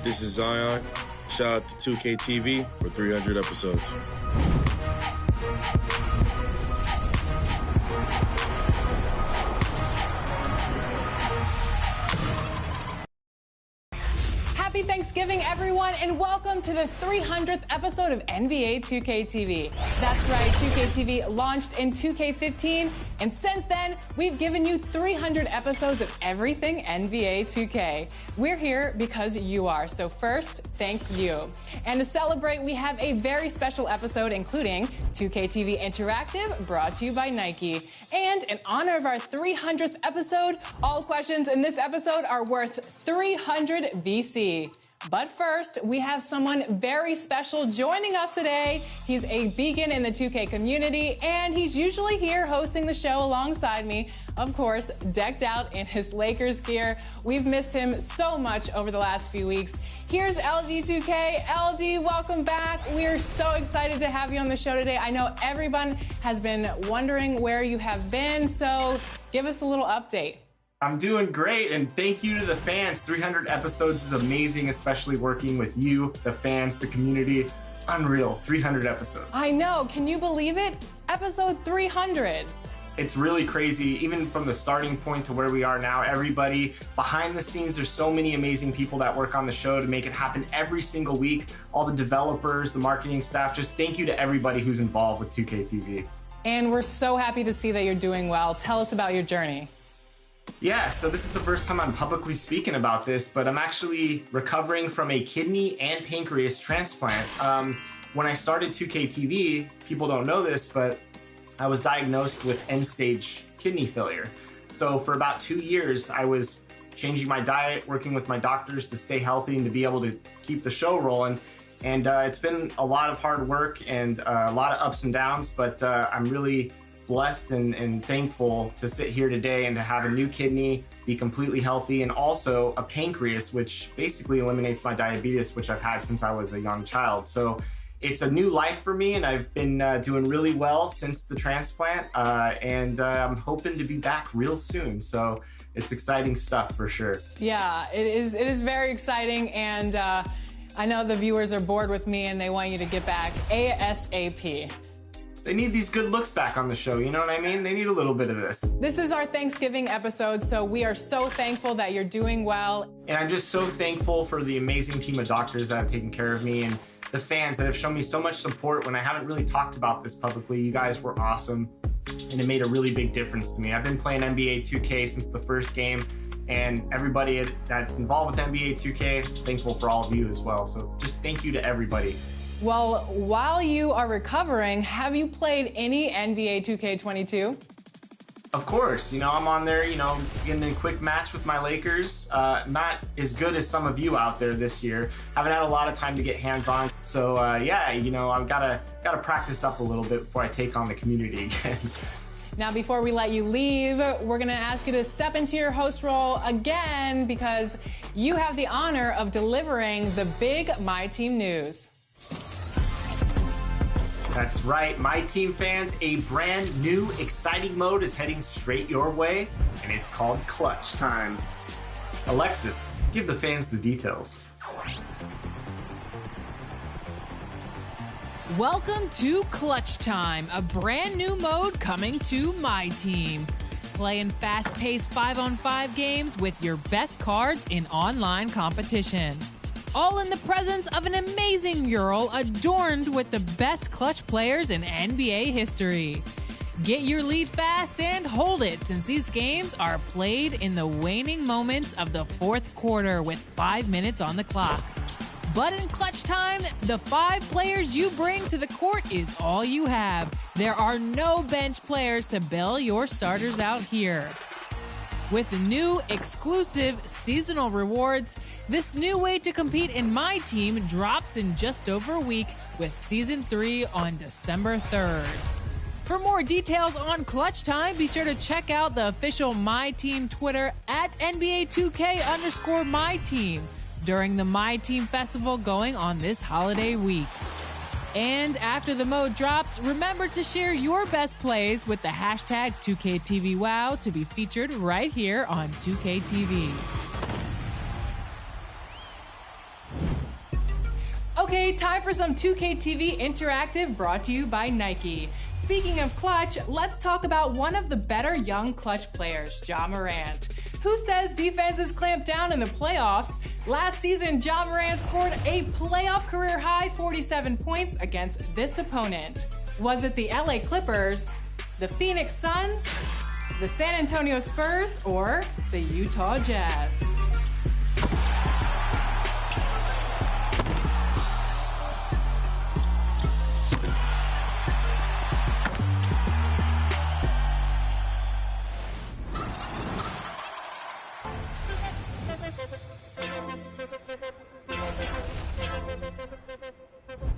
This is Zion. Shout out to 2K TV for 300 episodes. Happy Thanksgiving, everyone, and welcome to the 300th episode of NBA 2K TV. That's right, 2K TV launched in 2K15, and since then, we've given you 300 episodes of everything NBA 2K. We're here because you are, so first, thank you. And to celebrate, we have a very special episode, including 2K TV Interactive, brought to you by Nike. And in honor of our 300th episode, all questions in this episode are worth 300 VC. But first, we have someone very special joining us today. He's a beacon in the 2K community, and he's usually here hosting the show alongside me, of course, decked out in his Lakers gear. We've missed him so much over the last few weeks. Here's LD2K. LD, welcome back. We are so excited to have you on the show today. I know everyone has been wondering where you have been, so give us a little update. I'm doing great, and thank you to the fans. 300 episodes is amazing, especially working with you, the fans, the community. Unreal, 300 episodes. I know, can you believe it? Episode 300. It's really crazy, even from the starting point to where we are now. Everybody behind the scenes, there's so many amazing people that work on the show to make it happen every single week. All the developers, the marketing staff, just thank you to everybody who's involved with 2K TV. And we're so happy to see that you're doing well. Tell us about your journey. Yeah, so this is the first time I'm publicly speaking about this, but I'm actually recovering from a kidney and pancreas transplant. When I started 2K TV, people don't know this, but I was diagnosed with end-stage kidney failure. So for about 2 years, I was changing my diet, working with my doctors to stay healthy and to be able to keep the show rolling. And it's been a lot of hard work and a lot of ups and downs, but I'm really blessed and thankful to sit here today and to have a new kidney, be completely healthy, and also a pancreas, which basically eliminates my diabetes, which I've had since I was a young child. So it's a new life for me, and I've been doing really well since the transplant, and I'm hoping to be back real soon. So it's exciting stuff for sure. Yeah, it is very exciting, and I know the viewers are bored with me and they want you to get back ASAP. They need these good looks back on the show, you know what I mean? They need a little bit of this. This is our Thanksgiving episode, so we are so thankful that you're doing well. And I'm just so thankful for the amazing team of doctors that have taken care of me and the fans that have shown me so much support when I haven't really talked about this publicly. You guys were awesome, and it made a really big difference to me. I've been playing NBA 2K since the first game, and everybody that's involved with NBA 2K, thankful for all of you as well. So just thank you to everybody. Well, while you are recovering, have you played any NBA 2K22? Of course, you know, I'm on there, you know, getting a quick match with my Lakers. Not as good as some of you out there this year. Haven't had a lot of time to get hands-on. So yeah, you know, I've gotta practice up a little bit before I take on the community again. Now, before we let you leave, we're gonna ask you to step into your host role again because you have the honor of delivering the big My Team news. That's right, My Team fans, a brand new exciting mode is heading straight your way, and it's called Clutch Time. Alexis, give the fans the details. Welcome to Clutch Time, a brand new mode coming to My Team. Play in fast-paced 5-on-5 games with your best cards in online competition. All in the presence of an amazing mural adorned with the best clutch players in NBA history. Get your lead fast and hold it, since these games are played in the waning moments of the fourth quarter with 5 minutes on the clock. But in Clutch Time, the 5 players you bring to the court is all you have. There are no bench players to bail your starters out here. With new exclusive seasonal rewards, this new way to compete in My Team drops in just over a week with Season 3 on December 3rd. For more details on Clutch Time, be sure to check out the official My Team Twitter at NBA2K_MyTeam during the My Team Festival going on this holiday week. And after the mode drops, remember to share your best plays with the hashtag 2KTVWow to be featured right here on 2KTV. Okay, time for some 2K TV Interactive brought to you by Nike. Speaking of clutch, let's talk about one of the better young clutch players, Ja Morant. Who says defenses clamped down in the playoffs? Last season, Ja Morant scored a playoff career high 47 points against this opponent. Was it the LA Clippers, the Phoenix Suns, the San Antonio Spurs, or the Utah Jazz?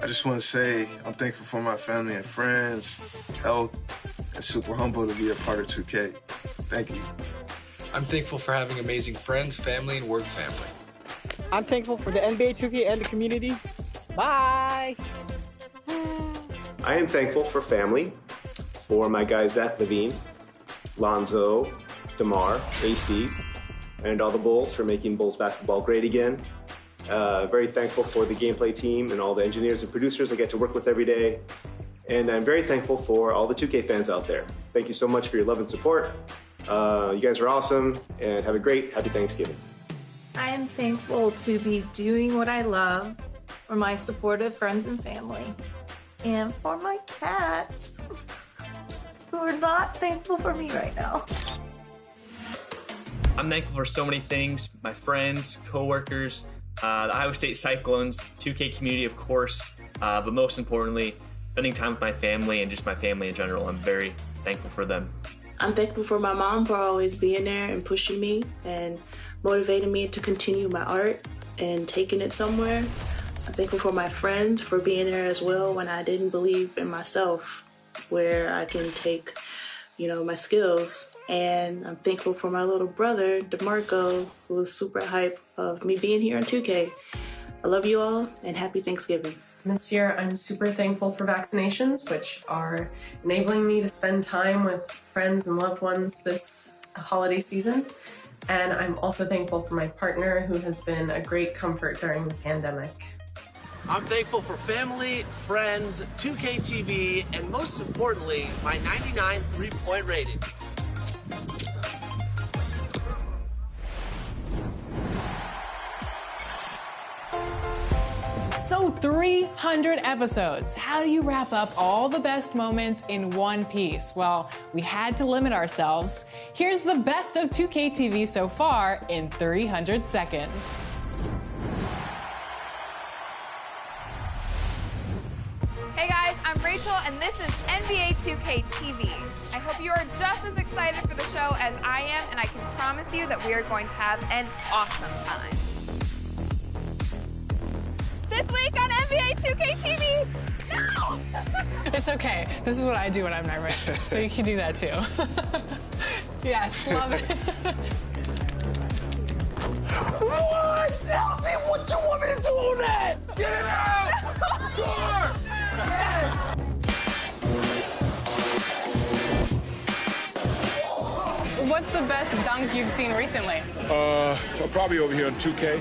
I just want to say I'm thankful for my family and friends, health, and super humble to be a part of 2K. Thank you. I'm thankful for having amazing friends, family, and work family. I'm thankful for the NBA 2K and the community. Bye! I am thankful for family, for my guys Zach Levine, Lonzo, DeMar, AC, and all the Bulls for making Bulls basketball great again. Very thankful for the gameplay team and all the engineers and producers I get to work with every day. And I'm very thankful for all the 2K fans out there. Thank you so much for your love and support. You guys are awesome, and have a great, happy Thanksgiving. I am thankful to be doing what I love, for my supportive friends and family, and for my cats, who are not thankful for me right now. I'm thankful for so many things, my friends, coworkers, the Iowa State Cyclones, 2K community, of course, but most importantly, spending time with my family and just my family in general. I'm very thankful for them. I'm thankful for my mom for always being there and pushing me and motivating me to continue my art and taking it somewhere. I'm thankful for my friends for being there as well when I didn't believe in myself, where I can take, my skills. And I'm thankful for my little brother, DeMarco, who was super hype of me being here in 2K. I love you all, and happy Thanksgiving. This year, I'm super thankful for vaccinations, which are enabling me to spend time with friends and loved ones this holiday season. And I'm also thankful for my partner, who has been a great comfort during the pandemic. I'm thankful for family, friends, 2K TV, and most importantly, my 99 3-point rating. So 300 episodes. How do you wrap up all the best moments in one piece? Well, we had to limit ourselves. Here's the best of 2K TV so far in 300 seconds. Hey guys, I'm Rachel and this is NBA 2K TV. I hope you are just as excited for the show as I am, and I can promise you that we are going to have an awesome time. This week on NBA 2K TV, no! It's okay. This is what I do when I'm nervous, so you can do that too. Yes, love it. What? Tell me what you want me to do on that! Get it out! Score! Yes! What's the best dunk you've seen recently? Probably over here on 2K.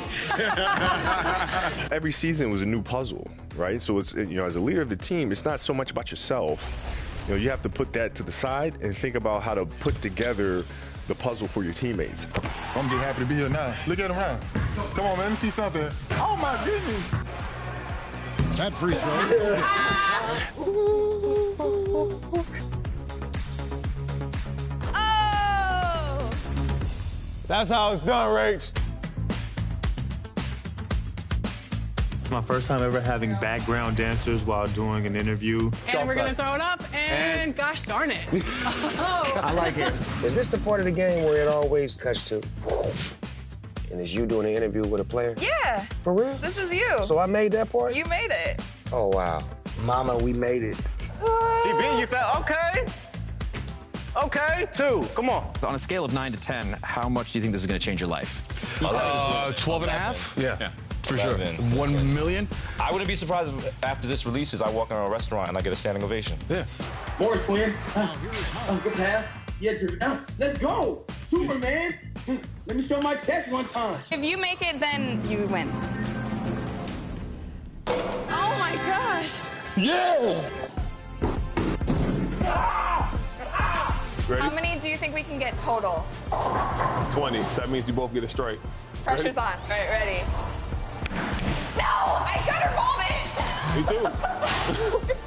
Every season was a new puzzle, right? So it's, as a leader of the team, it's not so much about yourself. You have to put that to the side and think about how to put together the puzzle for your teammates. I'm just happy to be here now. Look at him now. Come on, man, let me see something. Oh my goodness. That free throw. That's how it's done, Rach. It's my first time ever having background dancers while doing an interview. And we're gonna throw it up, and gosh darn it. Oh. I like it. Is this the part of the game where it always cuts to? And it's you doing an interview with a player? Yeah. For real? This is you. So I made that part? You made it. Oh, wow. Mama, we made it. DB, you felt okay? Okay, 2. Come on. On a scale of 9 to 10, how much do you think this is going to change your life? 12 and a half? Yeah. For sure. 1 million? I wouldn't be surprised if after this releases, I walk in a restaurant and I get a standing ovation. Yeah. More clear. Good pass. Yeah, let's go. Superman. Let me show my chest one time. If you make it, then you win. gosh. Yeah! Ready? How many do you think we can get total? 20. That means you both get it straight. Pressure's on. All right, ready? No! I gutterballed it! Me too.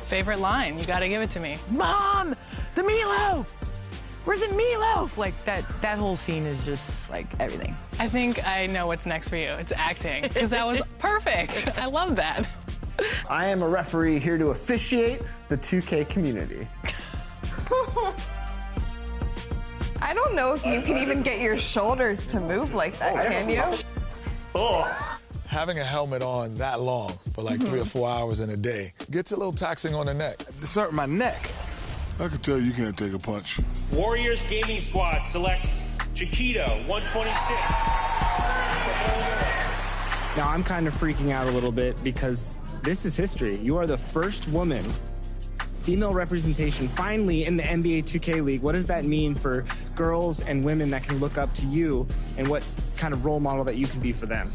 Favorite line? You gotta give it to me. Mom, the meatloaf. Where's the meatloaf? Like that whole scene is just like everything. I think I know what's next for you. It's acting, because that was perfect. I love that. I am a referee here to officiate the 2K community. I don't know if you can even get your shoulders to move like that, can you? Having a helmet on that long for like 3 or 4 hours in a day gets a little taxing on the neck. This hurt my neck. I can tell you can't take a punch. Warriors Gaming Squad selects Chiquito, 126. Now, I'm kind of freaking out a little bit because this is history. You are the first woman, female representation, finally in the NBA 2K League. What does that mean for girls and women that can look up to you, and what kind of role model that you can be for them?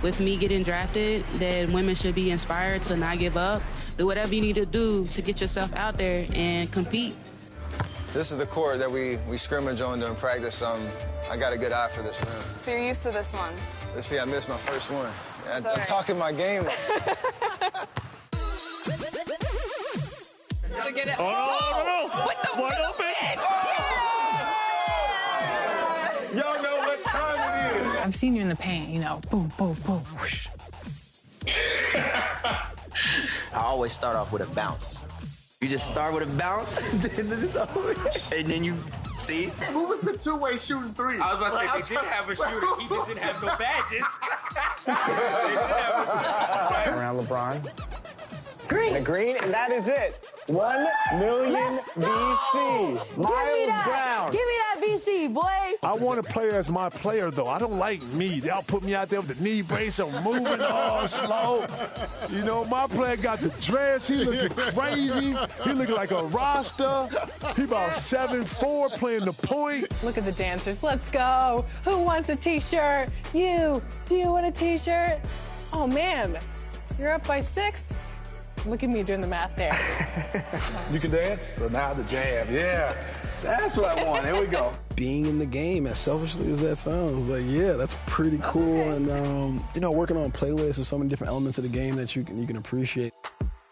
With me getting drafted, that women should be inspired to not give up. Do whatever you need to do to get yourself out there and compete. This is the court that we scrimmage on during practice. I got a good eye for this rim. So you're used to this one? Let's see, I missed my first one. I'm right. talking my game. To get it. Oh, with the wide open. Y'all know what time it is. I've seen you in the paint, you know, boom, boom, boom, whoosh. I always start off with a bounce. You just start with a bounce, and then you see. Who was the two-way shooting three? I was about to say, they did have a shooter. He just didn't have no badges. Around LeBron. Green. The green, and that is it. 1 million BC. Miles Brown. Give me that BC, boy. I want to play as my player, though. I don't like me. They'll put me out there with the knee brace. I'm moving all slow. You know, my player got the dress. He looking crazy. He looking like a roster. He about 7'4", playing the point. Look at the dancers. Let's go. Who wants a T-shirt? You. Do you want a T-shirt? Oh, man. You're up by 6? Look at me doing the math there. You can dance? So now the jam. Yeah. That's what I want. Here we go. Being in the game, as selfishly as that sounds, like, yeah, that's pretty cool. And, you know, working on playlists and so many different elements of the game that you can appreciate,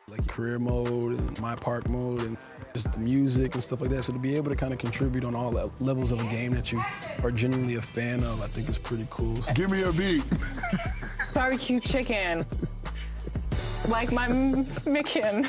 like career mode and my park mode and just the music and stuff like that. So to be able to kind of contribute on all levels of a game that you are genuinely a fan of, I think is pretty cool. So, give me a beat. Barbecue chicken. Like my Micken.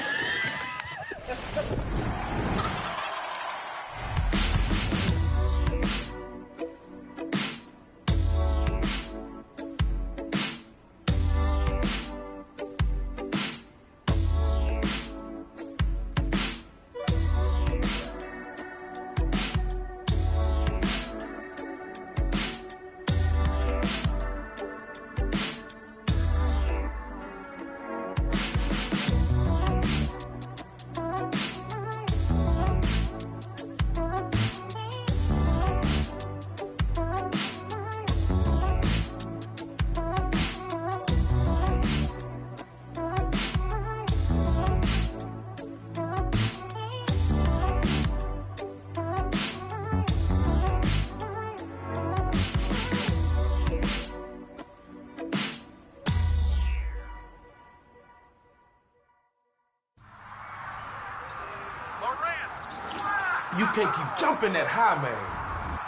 You can't keep jumping that high, man.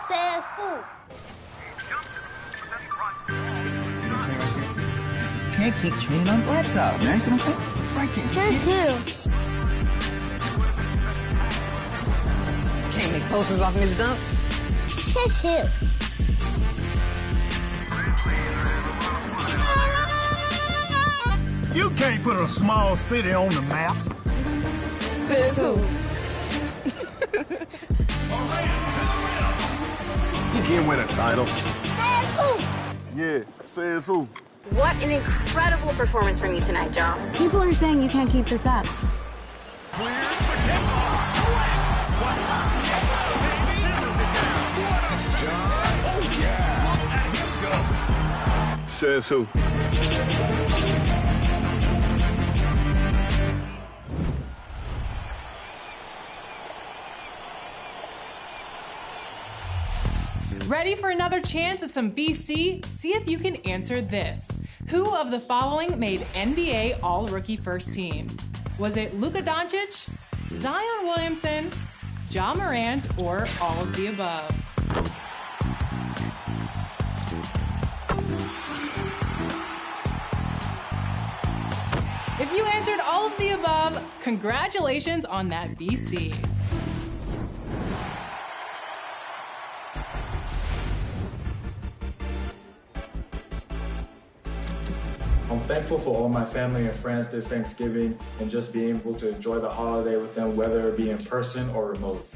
Says who? Can't keep training on blacktop, man. See what I'm saying? Right there. Says who? Can't make posters off Miss Dunks. Says who? You can't put a small city on the map. Says who? You can't win a title. Says who? Yeah, says who? What an incredible performance from you tonight, John. People are saying you can't keep this up. Says who? Ready for another chance at some VC? See if you can answer this. Who of the following made NBA All-Rookie First Team? Was it Luka Doncic, Zion Williamson, Ja Morant, or all of the above? If you answered all of the above, congratulations on that VC. I'm thankful for all my family and friends this Thanksgiving and just being able to enjoy the holiday with them, whether it be in person or remote.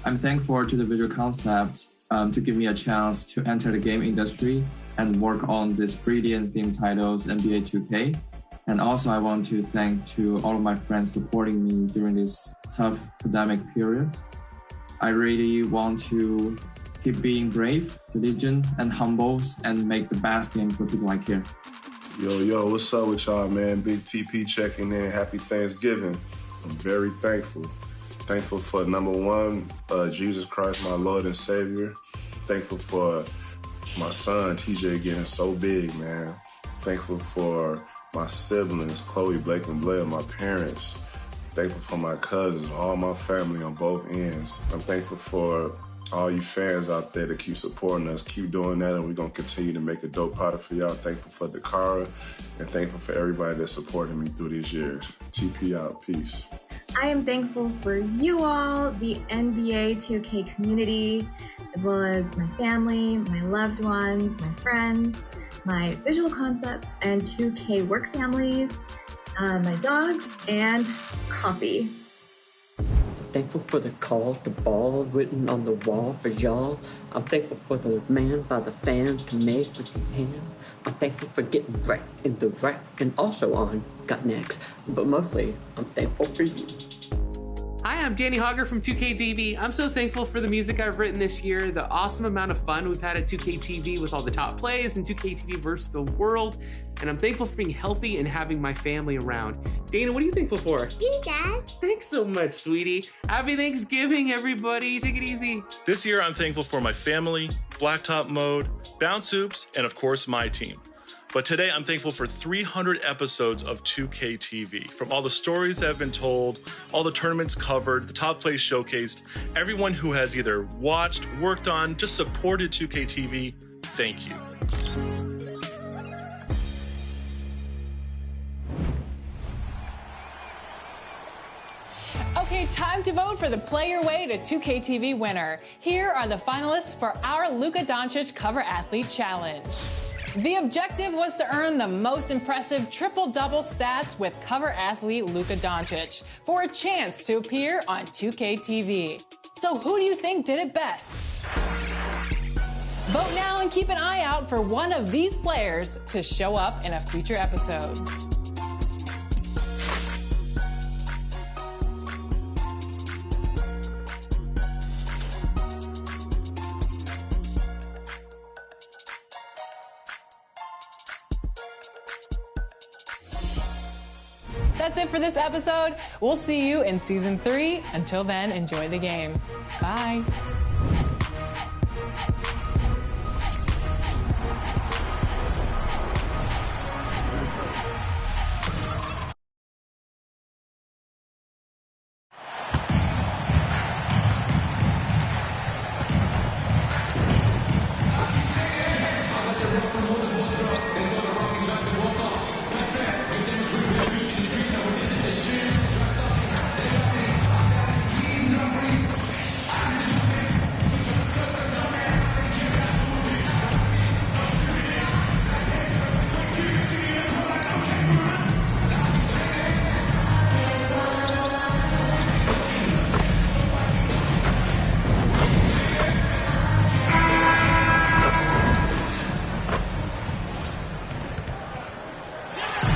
I'm thankful to the Visual Concept to give me a chance to enter the game industry and work on this brilliant theme titles NBA 2K. And also I want to thank to all of my friends supporting me during this tough pandemic period. I really want to keep being brave, diligent, and humble and make the best game for people I care. Yo, what's up with y'all, man? Big TP checking in. Happy Thanksgiving. I'm very thankful. Thankful for number one, Jesus Christ, my Lord and Savior. Thankful for my son, TJ, getting so big, man. Thankful for my siblings, Chloe, Blake, and Blair, my parents. Thankful for my cousins, all my family on both ends. I'm thankful for all you fans out there that keep supporting us. Keep doing that, and we're going to continue to make a dope product for y'all. Thankful for Dakara, and thankful for everybody that's supported me through these years. TP out. Peace. I am thankful for you all, the NBA 2K community, as well as my family, my loved ones, my friends, my Visual Concepts and 2K work families, my dogs, and coffee. Thankful for the call to ball written on the wall for y'all. I'm thankful for the man by the fan to make with his hand. I'm thankful for getting right in the right and also on Got Next. But mostly, I'm thankful for you. Hi, I'm Danny Hogger from 2KTV. I'm so thankful for the music I've written this year, the awesome amount of fun we've had at 2KTV with all the top plays and 2KTV versus the world, and I'm thankful for being healthy and having my family around. Dana, what are you thankful for? You, Dad. Thanks so much, sweetie. Happy Thanksgiving, everybody. Take it easy. This year, I'm thankful for my family, Blacktop Mode, Bounce Hoops, and of course, my team. But today, I'm thankful for 300 episodes of 2KTV. From all the stories that have been told, all the tournaments covered, the top plays showcased, everyone who has either watched, worked on, just supported 2KTV, thank you. Okay, time to vote for the Play Your Way to 2KTV winner. Here are the finalists for our Luka Doncic Cover Athlete Challenge. The objective was to earn the most impressive triple-double stats with cover athlete Luka Doncic for a chance to appear on 2KTV. So who do you think did it best? Vote now and keep an eye out for one of these players to show up in a future episode. That's it for this episode. We'll see you in season 3. Until then, enjoy the game. Bye.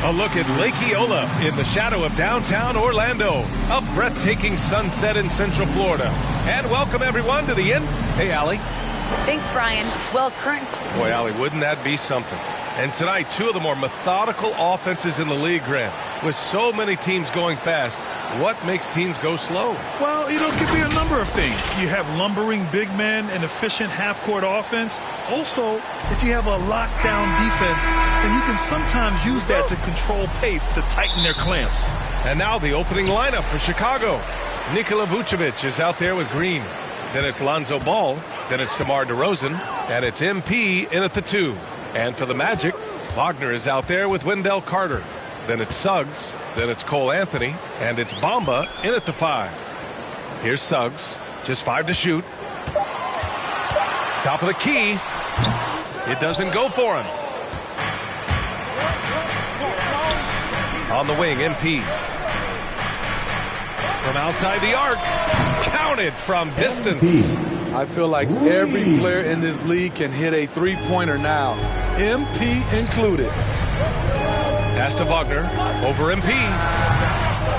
A look at Lake Eola in the shadow of downtown Orlando. A breathtaking sunset in Central Florida. And welcome everyone to the end. Hey, Allie. Thanks, Brian. Well, Boy, Allie, wouldn't that be something? And tonight, two of the more methodical offenses in the league, Grant. With so many teams going fast, what makes teams go slow? Well, it could be a number of things. You have lumbering big men and efficient half-court offense. Also, if you have a lockdown defense, then you can sometimes use that to control pace to tighten their clamps. And now the opening lineup for Chicago. Nikola Vucevic is out there with Green. Then it's Lonzo Ball. Then it's DeMar DeRozan. And it's MP in at the 2. And for the Magic, Wagner is out there with Wendell Carter. Then it's Suggs. Then it's Cole Anthony. And it's Bamba in at the 5. Here's Suggs. Just 5 to shoot. Top of the key. It doesn't go for him. On the wing, MP. From outside the arc. Counted from distance. I feel like every player in this league can hit a three-pointer now, MP included. Pass to Wagner, over MP,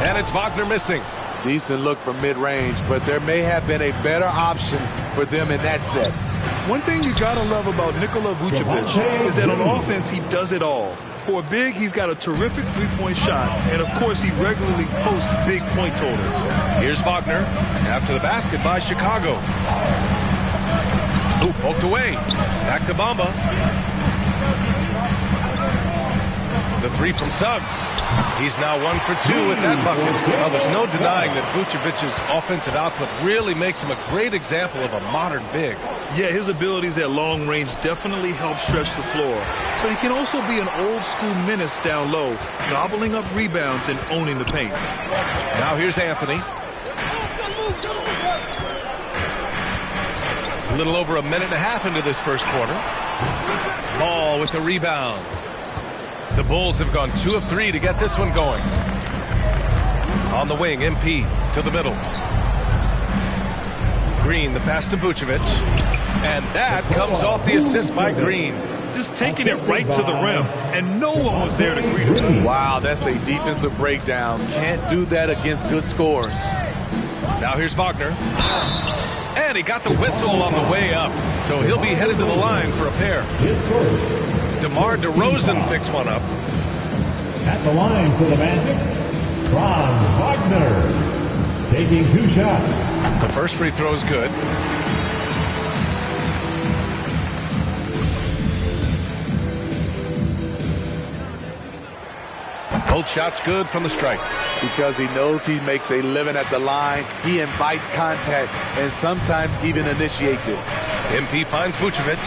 and it's Wagner missing. Decent look from mid-range, but there may have been a better option for them in that set. One thing you gotta love about Nikola Vucevic is that on offense he does it all. For a big, he's got a terrific three-point shot, and of course he regularly posts big point totals. Here's Wagner after the basket by Chicago. Ooh, poked away. Back to Bamba. The 3 from Suggs. He's now 1 for 2 with that bucket. Well, there's no denying that Vucevic's offensive output really makes him a great example of a modern big. Yeah, his abilities at long range definitely help stretch the floor. But he can also be an old-school menace down low, gobbling up rebounds and owning the paint. Now here's Anthony. A little over a minute and a half into this first quarter. Ball with the rebound. The Bulls have gone 2 of 3 to get this one going. On the wing, MP to the middle. Green, the pass to Vucevic. And that comes off the assist by Green. Just taking it right to the rim, and no one was there to greet him. Wow, that's a defensive breakdown. Can't do that against good scores. Now here's Wagner. And he got the whistle on the way up, so he'll be headed to the line for a pair. DeMar DeRozan picks one up. At the line for the Magic, Franz Wagner, taking 2 shots. The first free throw is good. Both shots good from the strike. Because he knows he makes a living at the line, he invites contact and sometimes even initiates it. MP finds Vucevic.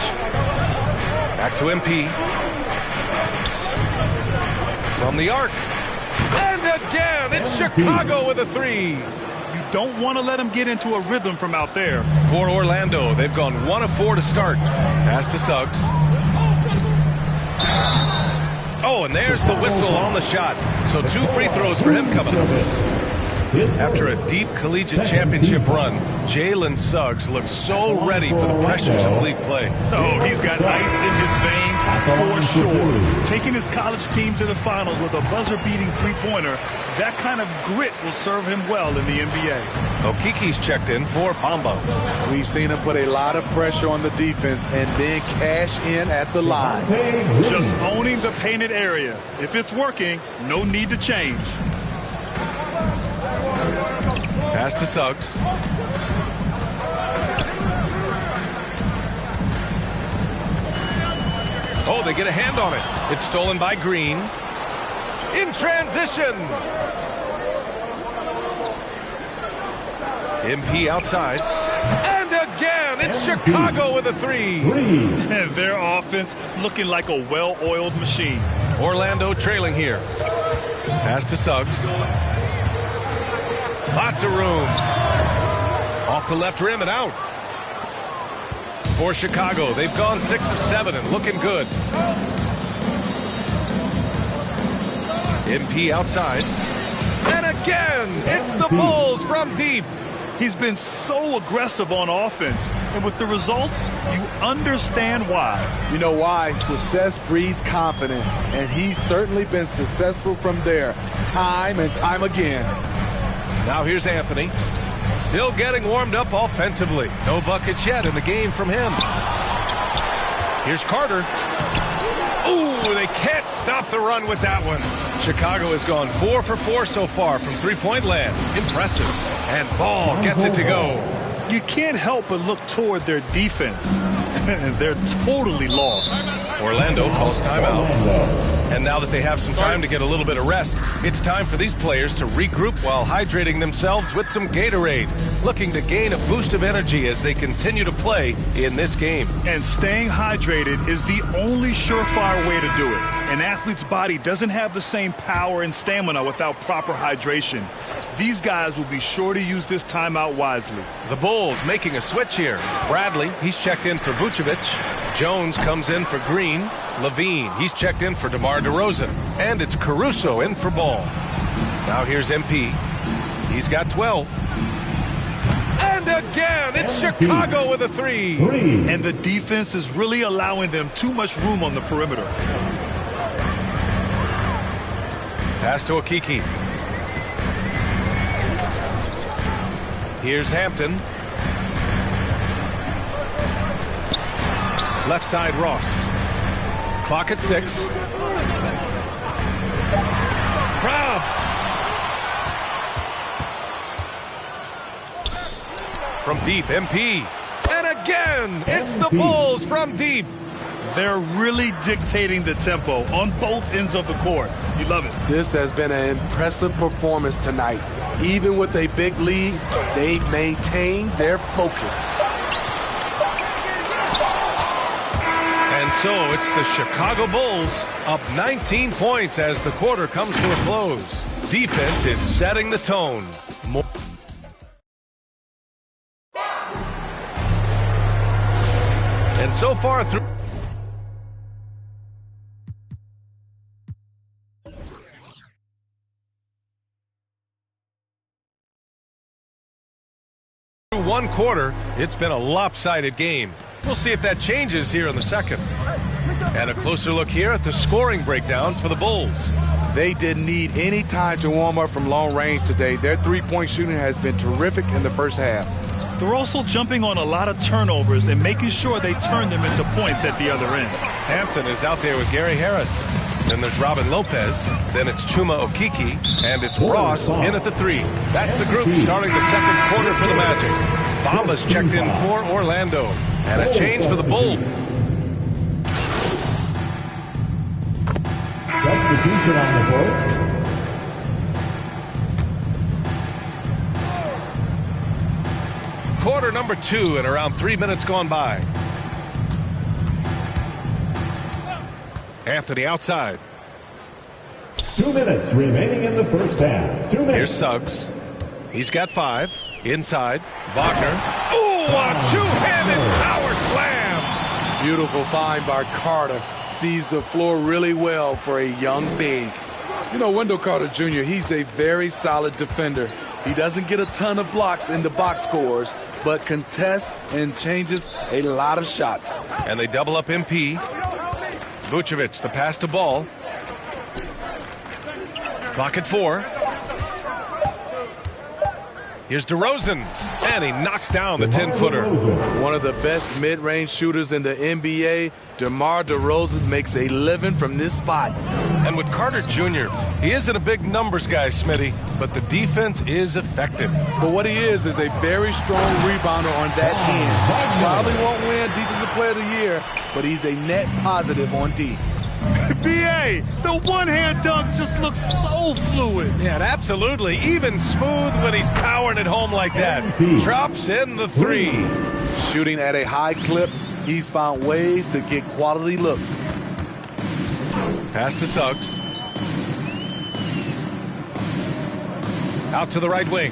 Back to MP. From the arc. And again, it's Chicago with a 3. You don't want to let him get into a rhythm from out there. For Orlando, they've gone 1 of 4 to start. Pass to Suggs. Oh, and there's the whistle on the shot. So 2 free throws for him coming up. After a deep collegiate championship run, Jalen Suggs looks so ready for the pressures of league play. Oh, he's got ice in his veins for sure. Taking his college team to the finals with a buzzer-beating three-pointer, that kind of grit will serve him well in the NBA. Okiki's checked in for Bamba. We've seen him put a lot of pressure on the defense and then cash in at the line. Just owning the painted area. If it's working, no need to change. Pass to Suggs. Oh, they get a hand on it. It's stolen by Green. In transition. MP outside. And again, it's Chicago with a 3. And their offense looking like a well-oiled machine. Orlando trailing here. Pass to Suggs. Lots of room. Off the left rim and out. For Chicago, they've gone 6 of 7 and looking good. MP outside. And again, it's the Bulls from deep. He's been so aggressive on offense, and with the results, you understand why. You know why? Success breeds confidence, and he's certainly been successful from there, time and time again. Now here's Anthony. Still getting warmed up offensively. No buckets yet in the game from him. Here's Carter. Ooh, they can't stop the run with that one. Chicago has gone 4 for 4 so far from three-point land. Impressive. And Ball gets it to go. You can't help but look toward their defense. They're totally lost. Orlando calls timeout. And now that they have some time to get a little bit of rest, it's time for these players to regroup while hydrating themselves with some Gatorade, looking to gain a boost of energy as they continue to play in this game. And staying hydrated is the only surefire way to do it. An athlete's body doesn't have the same power and stamina without proper hydration. These guys will be sure to use this timeout wisely. The Bulls making a switch here. Bradley, he's checked in for Vucevic. Jones comes in for Green. Levine, he's checked in for DeMar DeRozan. And it's Caruso in for Ball. Now here's MP. He's got 12. And again, it's Chicago with a three. And the defense is really allowing them too much room on the perimeter. Pass to Okiki. Here's Hampton. Left side Ross. Clock at 6. Robbed. From deep, MP. And again, it's the Bulls from deep. They're really dictating the tempo on both ends of the court. You love it. This has been an impressive performance tonight. Even with a big lead, they've maintained their focus. And so it's the Chicago Bulls up 19 points as the quarter comes to a close. Defense is setting the tone. And so far through one quarter, it's been a lopsided game. We'll see if that changes here in the second. And a closer look here at the scoring breakdown for the Bulls. They didn't need any time to warm up from long range today. Their three-point shooting has been terrific in the first half. They're also jumping on a lot of turnovers and making sure they turn them into points at the other end. Hampton is out there with Gary Harris. Then there's Robin Lopez. Then it's Chuma Okiki. And it's Ross in at the 3. That's the group starting the second quarter for the Magic. Bamba's checked in for Orlando. And a change for the Bulls. Substitution on the court. Quarter number 2 and around 3 minutes gone by. Anthony outside. 2 minutes remaining in the first half. 2 minutes. Here's Suggs. He's got 5. Inside. Wagner. Ooh, a two-handed power slam. Beautiful find by Carter. Sees the floor really well for a young big. You know, Wendell Carter Jr., he's a very solid defender. He doesn't get a ton of blocks in the box scores, but contests and changes a lot of shots. And they double up MP. Vucevic, the pass to Ball. Clock at 4. Here's DeRozan, and he knocks down the 10-footer. One of the best mid-range shooters in the NBA, DeMar DeRozan makes a living from this spot. And with Carter Jr., he isn't a big numbers guy, Smitty, but the defense is effective. But what he is a very strong rebounder on that end. Probably won't win Defensive Player of the Year, but he's a net positive on D. B.A., the one-hand dunk just looks so fluid. Yeah, absolutely. Even smooth when he's powering it home like that. Drops in the 3. Shooting at a high clip, he's found ways to get quality looks. Pass to Suggs. Out to the right wing.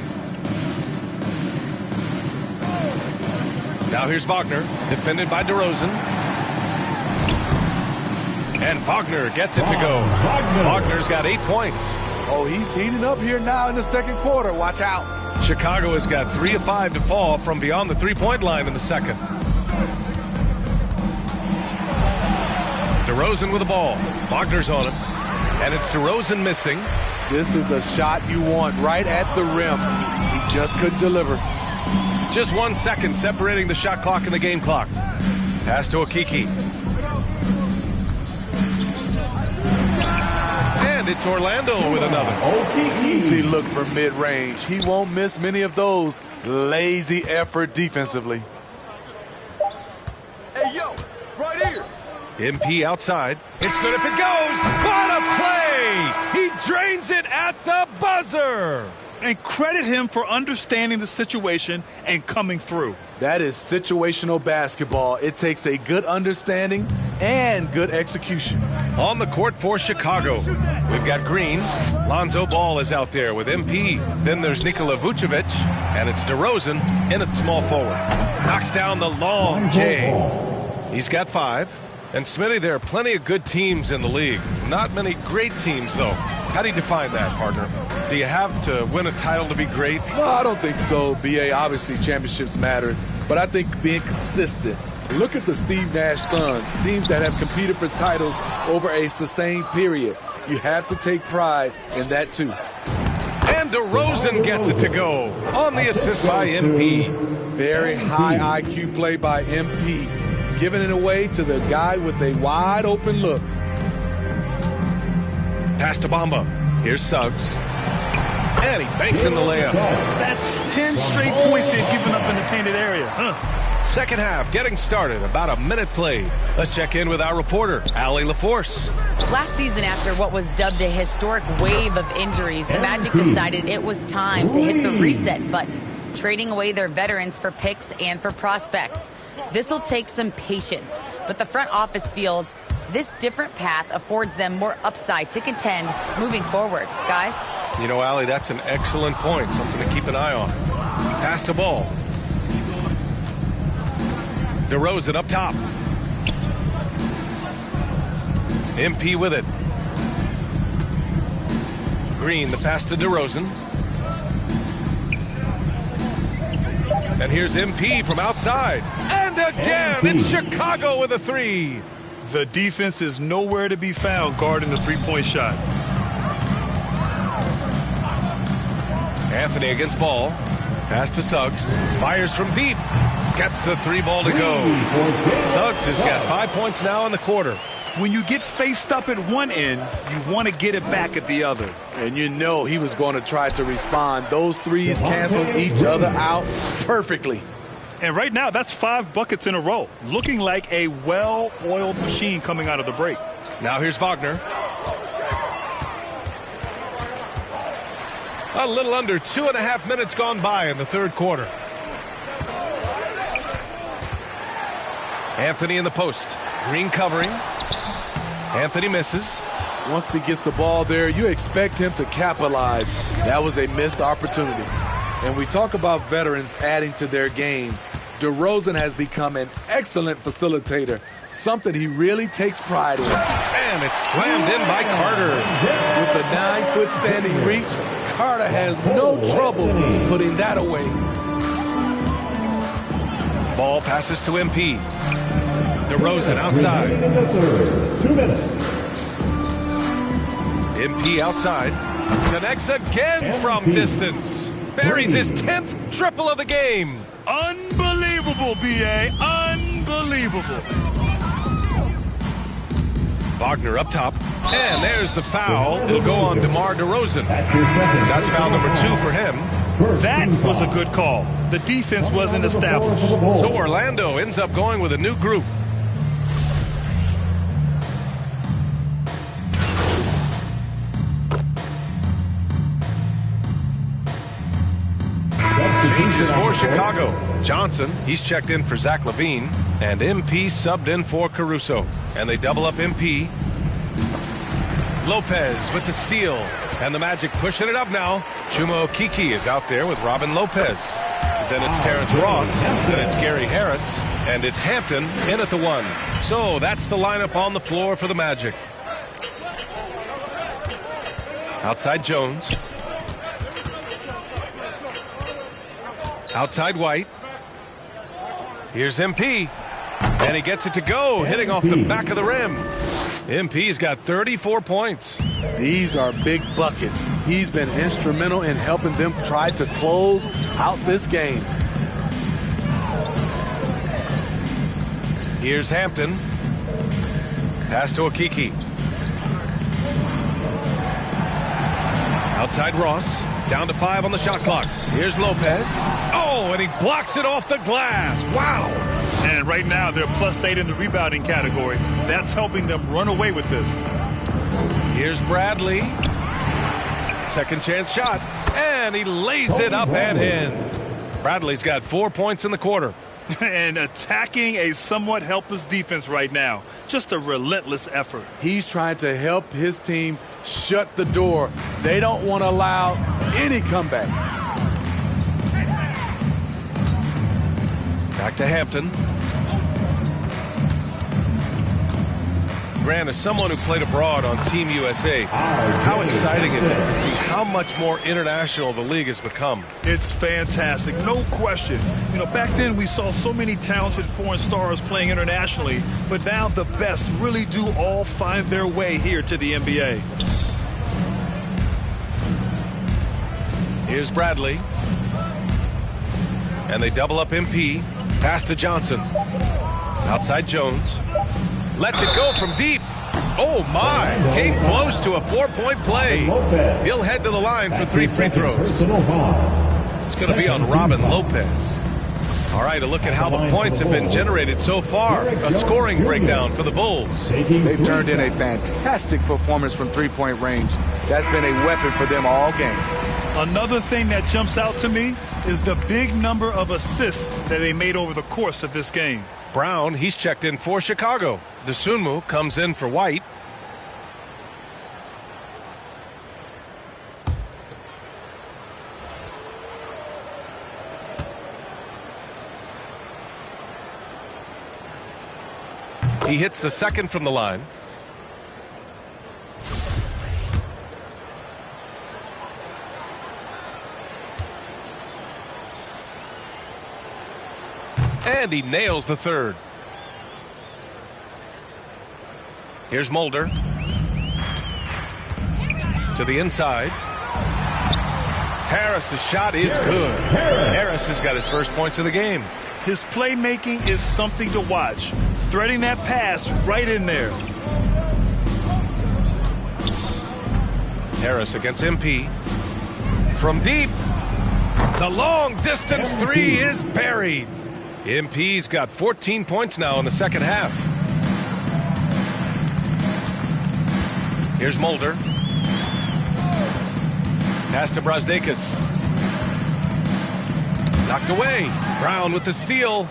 Now here's Wagner, defended by DeRozan. And Wagner gets it to go. Wagner's got 8 points. Oh, he's heating up here now in the second quarter. Watch out. Chicago has got 3 of 5 to fall from beyond the three-point line in the second. DeRozan with the ball. Wagner's on him. And it's DeRozan missing. This is the shot you want right at the rim. He just couldn't deliver. Just 1 second separating the shot clock and the game clock. Pass to Okiki. And it's Orlando with another. Easy look for mid-range. He won't miss many of those. Lazy effort defensively. Hey, yo, right here. MP outside. It's good if it goes. What a play! He drains it at the buzzer. And credit him for understanding the situation and coming through. That is situational basketball. It takes a good understanding and good execution. On the court for Chicago, we've got Green. Lonzo Ball is out there with MP. Then there's Nikola Vucevic, and it's DeRozan in at small forward. Knocks down the long J. He's got 5. And Smitty, there are plenty of good teams in the league. Not many great teams, though. How do you define that, partner? Do you have to win a title to be great? No, I don't think so, BA. Obviously, championships matter. But I think being consistent. Look at the Steve Nash Suns, teams that have competed for titles over a sustained period. You have to take pride in that, too. And DeRozan gets it to go on the assist by MP. Very high IQ play by MP. Giving it away to the guy with a wide open look. Pass to Bamba. Here's Suggs. And he banks in the layup. That's 10 straight points they've given up in the painted area. Second half getting started. About a minute played. Let's check in with our reporter, Allie LaForce. Last season, after what was dubbed a historic wave of injuries, the Magic decided it was time to hit the reset button, trading away their veterans for picks and for prospects. This will take some patience, but the front office feels this different path affords them more upside to contend moving forward. Guys? You know, Allie, that's an excellent point. Something to keep an eye on. Pass the ball. DeRozan up top. MP with it. Green, the pass to DeRozan. And here's MP from outside. And again, it's Chicago with a 3. The defense is nowhere to be found guarding the three-point shot. Anthony against Ball. Pass to Suggs. Fires from deep. Gets the 3 ball to go. Suggs has got 5 points now in the quarter. When you get faced up at one end, you want to get it back at the other. And you know he was going to try to respond. Those threes canceled each other out perfectly. And right now, that's 5 buckets in a row. Looking like a well-oiled machine coming out of the break. Now here's Wagner. A little under 2.5 minutes gone by in the third quarter. Anthony in the post. Green covering. Anthony misses. Once he gets the ball there, you expect him to capitalize. That was a missed opportunity. And we talk about veterans adding to their games. DeRozan has become an excellent facilitator, something he really takes pride in. And it's slammed in by Carter. With the 9-foot standing reach, Carter has no trouble putting that away. Ball passes to MP. DeRozan outside. 2 minutes. MP outside. Connects again from distance. Buries his 10th triple of the game. Unbelievable, B.A. Unbelievable. Wagner up top. And there's the foul. It'll go on DeMar DeRozan. That's foul number 2 for him. That was a good call. The defense wasn't established. So Orlando ends up going with a new group. Changes for Chicago. Johnson, he's checked in for Zach LaVine, and MP subbed in for Caruso. And they double up MP. Lopez with the steal, and the Magic pushing it up now. Chuma Okeke is out there with Robin Lopez. Then it's Terrence Ross, then it's Gary Harris, and it's Hampton in at the 1. So that's the lineup on the floor for the Magic. Outside Jones. Outside White. Here's MP. And he gets it to go, hitting off the back of the rim. MP's got 34 points. These are big buckets. He's been instrumental in helping them try to close out this game. Here's Hampton. Pass to Okeke. Outside Ross. Down to 5 on the shot clock. Here's Lopez. Oh, and he blocks it off the glass. Wow. And right now, they're +8 in the rebounding category. That's helping them run away with this. Here's Bradley. Second chance shot. And he lays it up and in. Bradley's got 4 points in the quarter. And attacking a somewhat helpless defense right now. Just a relentless effort. He's trying to help his team shut the door. They don't want to allow any comebacks. Back to Hampton. Grant, as someone who played abroad on Team USA, how exciting is it to see how much more international the league has become? It's fantastic, no question. You know, back then we saw so many talented foreign stars playing internationally, but now the best really do all find their way here to the NBA. Here's Bradley. And they double up MP. Pass to Johnson. Outside Jones. Lets it go from deep. Oh, my. Came close to a 4-point play. He'll head to the line for 3 free throws. It's going to be on Robin Lopez. All right, a look at how the points have been generated so far. A scoring breakdown for the Bulls. They've turned in a fantastic performance from three-point range. That's been a weapon for them all game. Another thing that jumps out to me is the big number of assists that they made over the course of this game. Brown, he's checked in for Chicago. Dosunmu comes in for White. He hits the second from the line. And he nails the third. Here's Mulder. To the inside. Harris's shot is good. Harris has got his first points of the game. His playmaking is something to watch. Threading that pass right in there. Harris against MP. From deep. The long distance three is buried. MP's got 14 points now in the second half. Here's Mulder. Pass to Brazdeikis. Knocked away. Brown with the steal.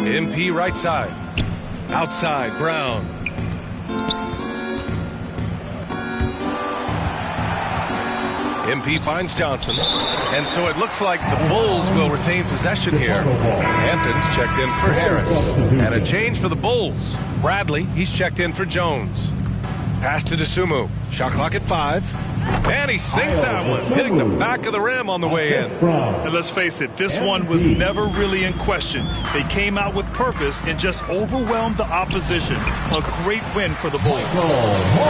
MP right side. Outside, Brown. MP finds Johnson. And so it looks like the Bulls will retain possession here. Hampton's checked in for Harris. And a change for the Bulls. Bradley, he's checked in for Jones. Pass to Dosunmu. Shot clock at 5. And he sinks that one, hitting the back of the rim on the way in. And let's face it, this one was never really in question. They came out with purpose and just overwhelmed the opposition. A great win for the Bulls.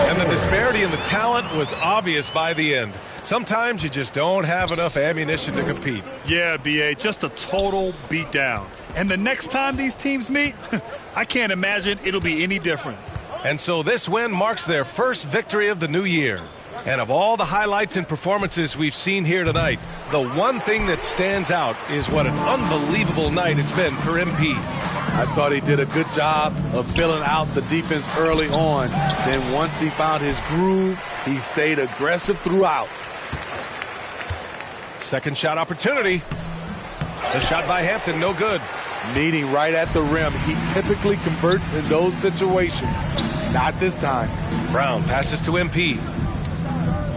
And the disparity in the talent was obvious by the end. Sometimes you just don't have enough ammunition to compete. Yeah, B.A., just a total beatdown. And the next time these teams meet, I can't imagine it'll be any different. And so this win marks their first victory of the new year. And of all the highlights and performances we've seen here tonight, the one thing that stands out is what an unbelievable night it's been for MP. I thought he did a good job of filling out the defense early on. Then once he found his groove, he stayed aggressive throughout. Second shot opportunity. The shot by Hampton, no good. Meeting right at the rim. He typically converts in those situations. Not this time. Brown passes to MP.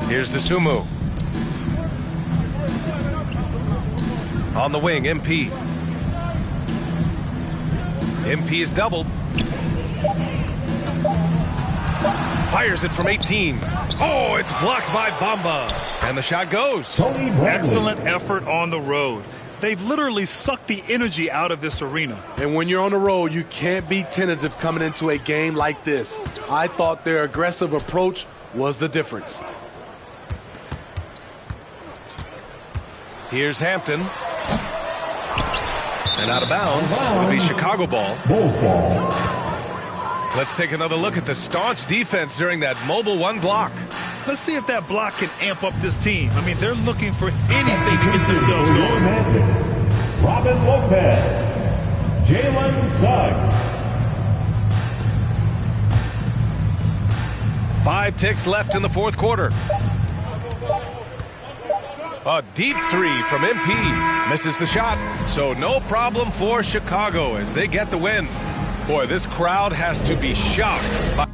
Here's Dosunmu. On the wing, MP. MP is doubled. Fires it from 18. Oh, it's blocked by Bamba. And the shot goes. Excellent effort on the road. They've literally sucked the energy out of this arena. And when you're on the road, you can't be tentative coming into a game like this. I thought their aggressive approach was the difference. Here's Hampton. And out of bounds. It'll be Chicago ball. Let's take another look at the staunch defense during that mobile one block. Let's see if that block can amp up this team. I mean, they're looking for anything to get themselves going. Robin Lopez, Jalen Suggs. 5 ticks left in the fourth quarter. A deep three from MP. Misses the shot, so no problem for Chicago as they get the win. Boy, this crowd has to be shocked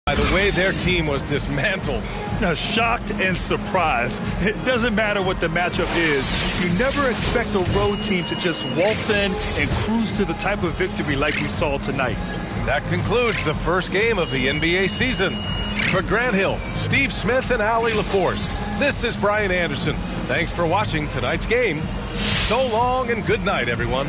by the way their team was dismantled. Now, shocked and surprised. It doesn't matter what the matchup is. You never expect a road team to just waltz in and cruise to the type of victory like we saw tonight. That concludes the first game of the NBA season. For Grant Hill, Steve Smith, and Allie LaForce, this is Brian Anderson. Thanks for watching tonight's game. So long and good night, everyone.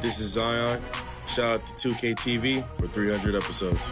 This is Zion. Shout out to 2K TV for 300 episodes.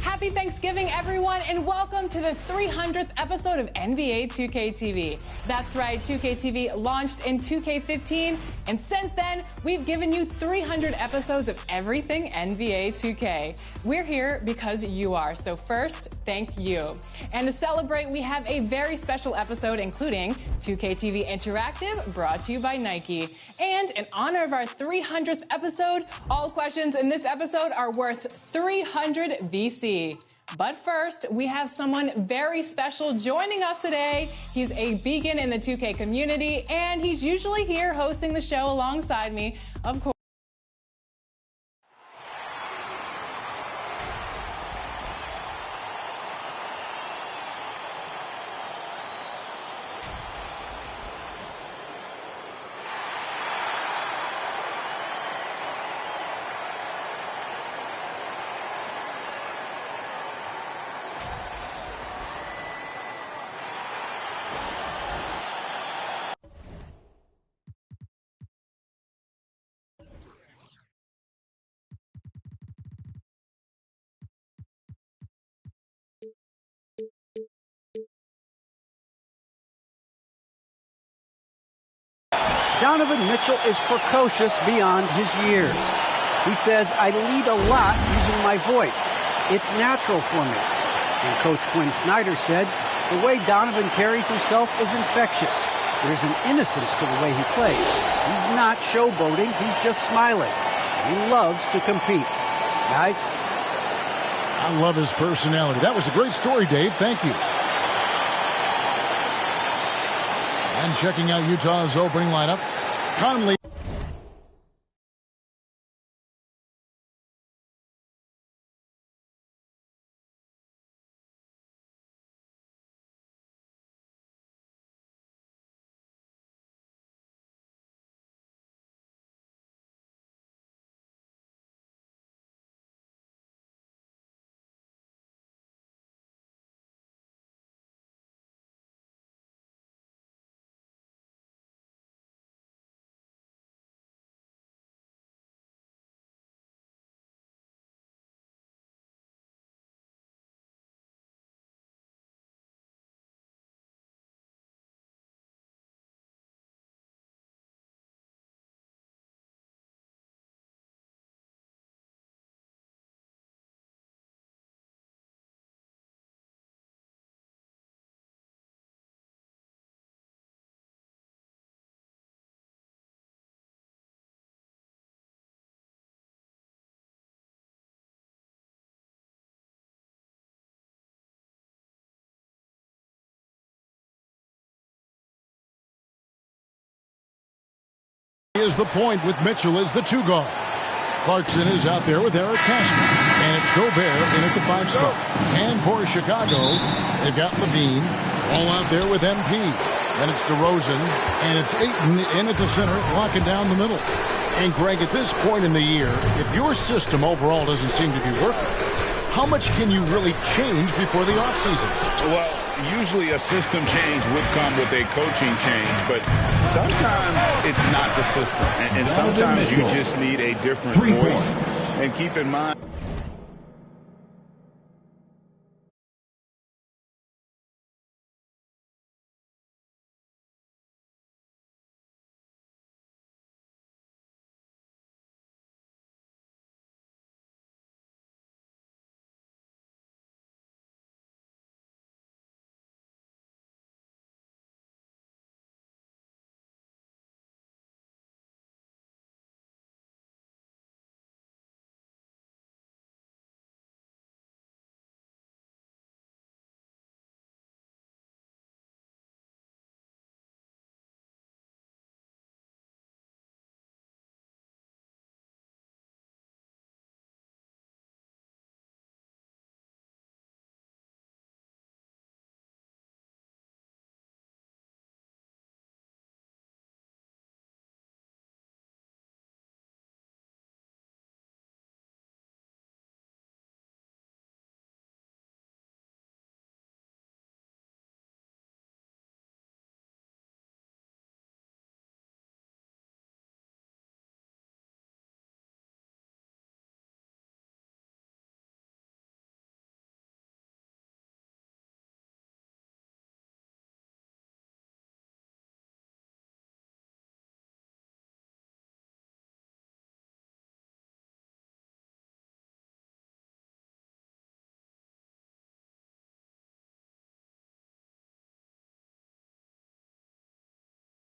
Happy Thanksgiving, everyone, and welcome to the 300th episode of NBA 2K TV. That's right, 2K TV launched in 2K15, and since then, we've given you 300 episodes of everything NBA 2K. We're here because you are, so first, thank you. And to celebrate, we have a very special episode, including 2K TV Interactive, brought to you by Nike. And in honor of our 300th episode, all questions in this episode are worth 300 VC. But first, we have someone very special joining us today. He's a beacon in the 2K community, and he's usually here hosting the show alongside me, of course. Donovan Mitchell is precocious beyond his years. He says, I lead a lot using my voice. It's natural for me. And Coach Quinn Snyder said, the way Donovan carries himself is infectious. There's an innocence to the way he plays. He's not showboating, he's just smiling. He loves to compete. Guys? I love his personality. That was a great story, Dave. Thank you. And checking out Utah's opening lineup, Conley. Is the point with Mitchell as the 2 guard. Clarkson is out there with Eric Cashman. And it's Gobert in at the 5 spot. And for Chicago, they've got Levine all out there with MP. Then it's DeRozan, and it's Ayton in at the center, locking down the middle. And Greg, at this point in the year, if your system overall doesn't seem to be working, how much can you really change before the offseason? Well, usually a system change would come with a coaching change, but sometimes it's not the system. And sometimes you just need a different voice. And keep in mind,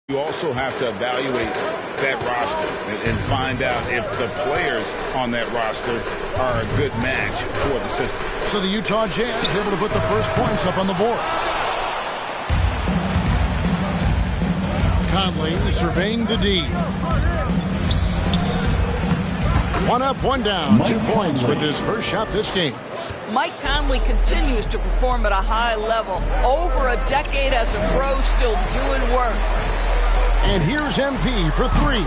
You also have to evaluate that roster and find out if the players on that roster are a good match for the system. So the Utah Jazz able to put the first points up on the board. Conley surveying the D. One up, one down. 2 points with his first shot this game. Mike Conley continues to perform at a high level. Over a decade as a pro, still doing work. And here's MP for three.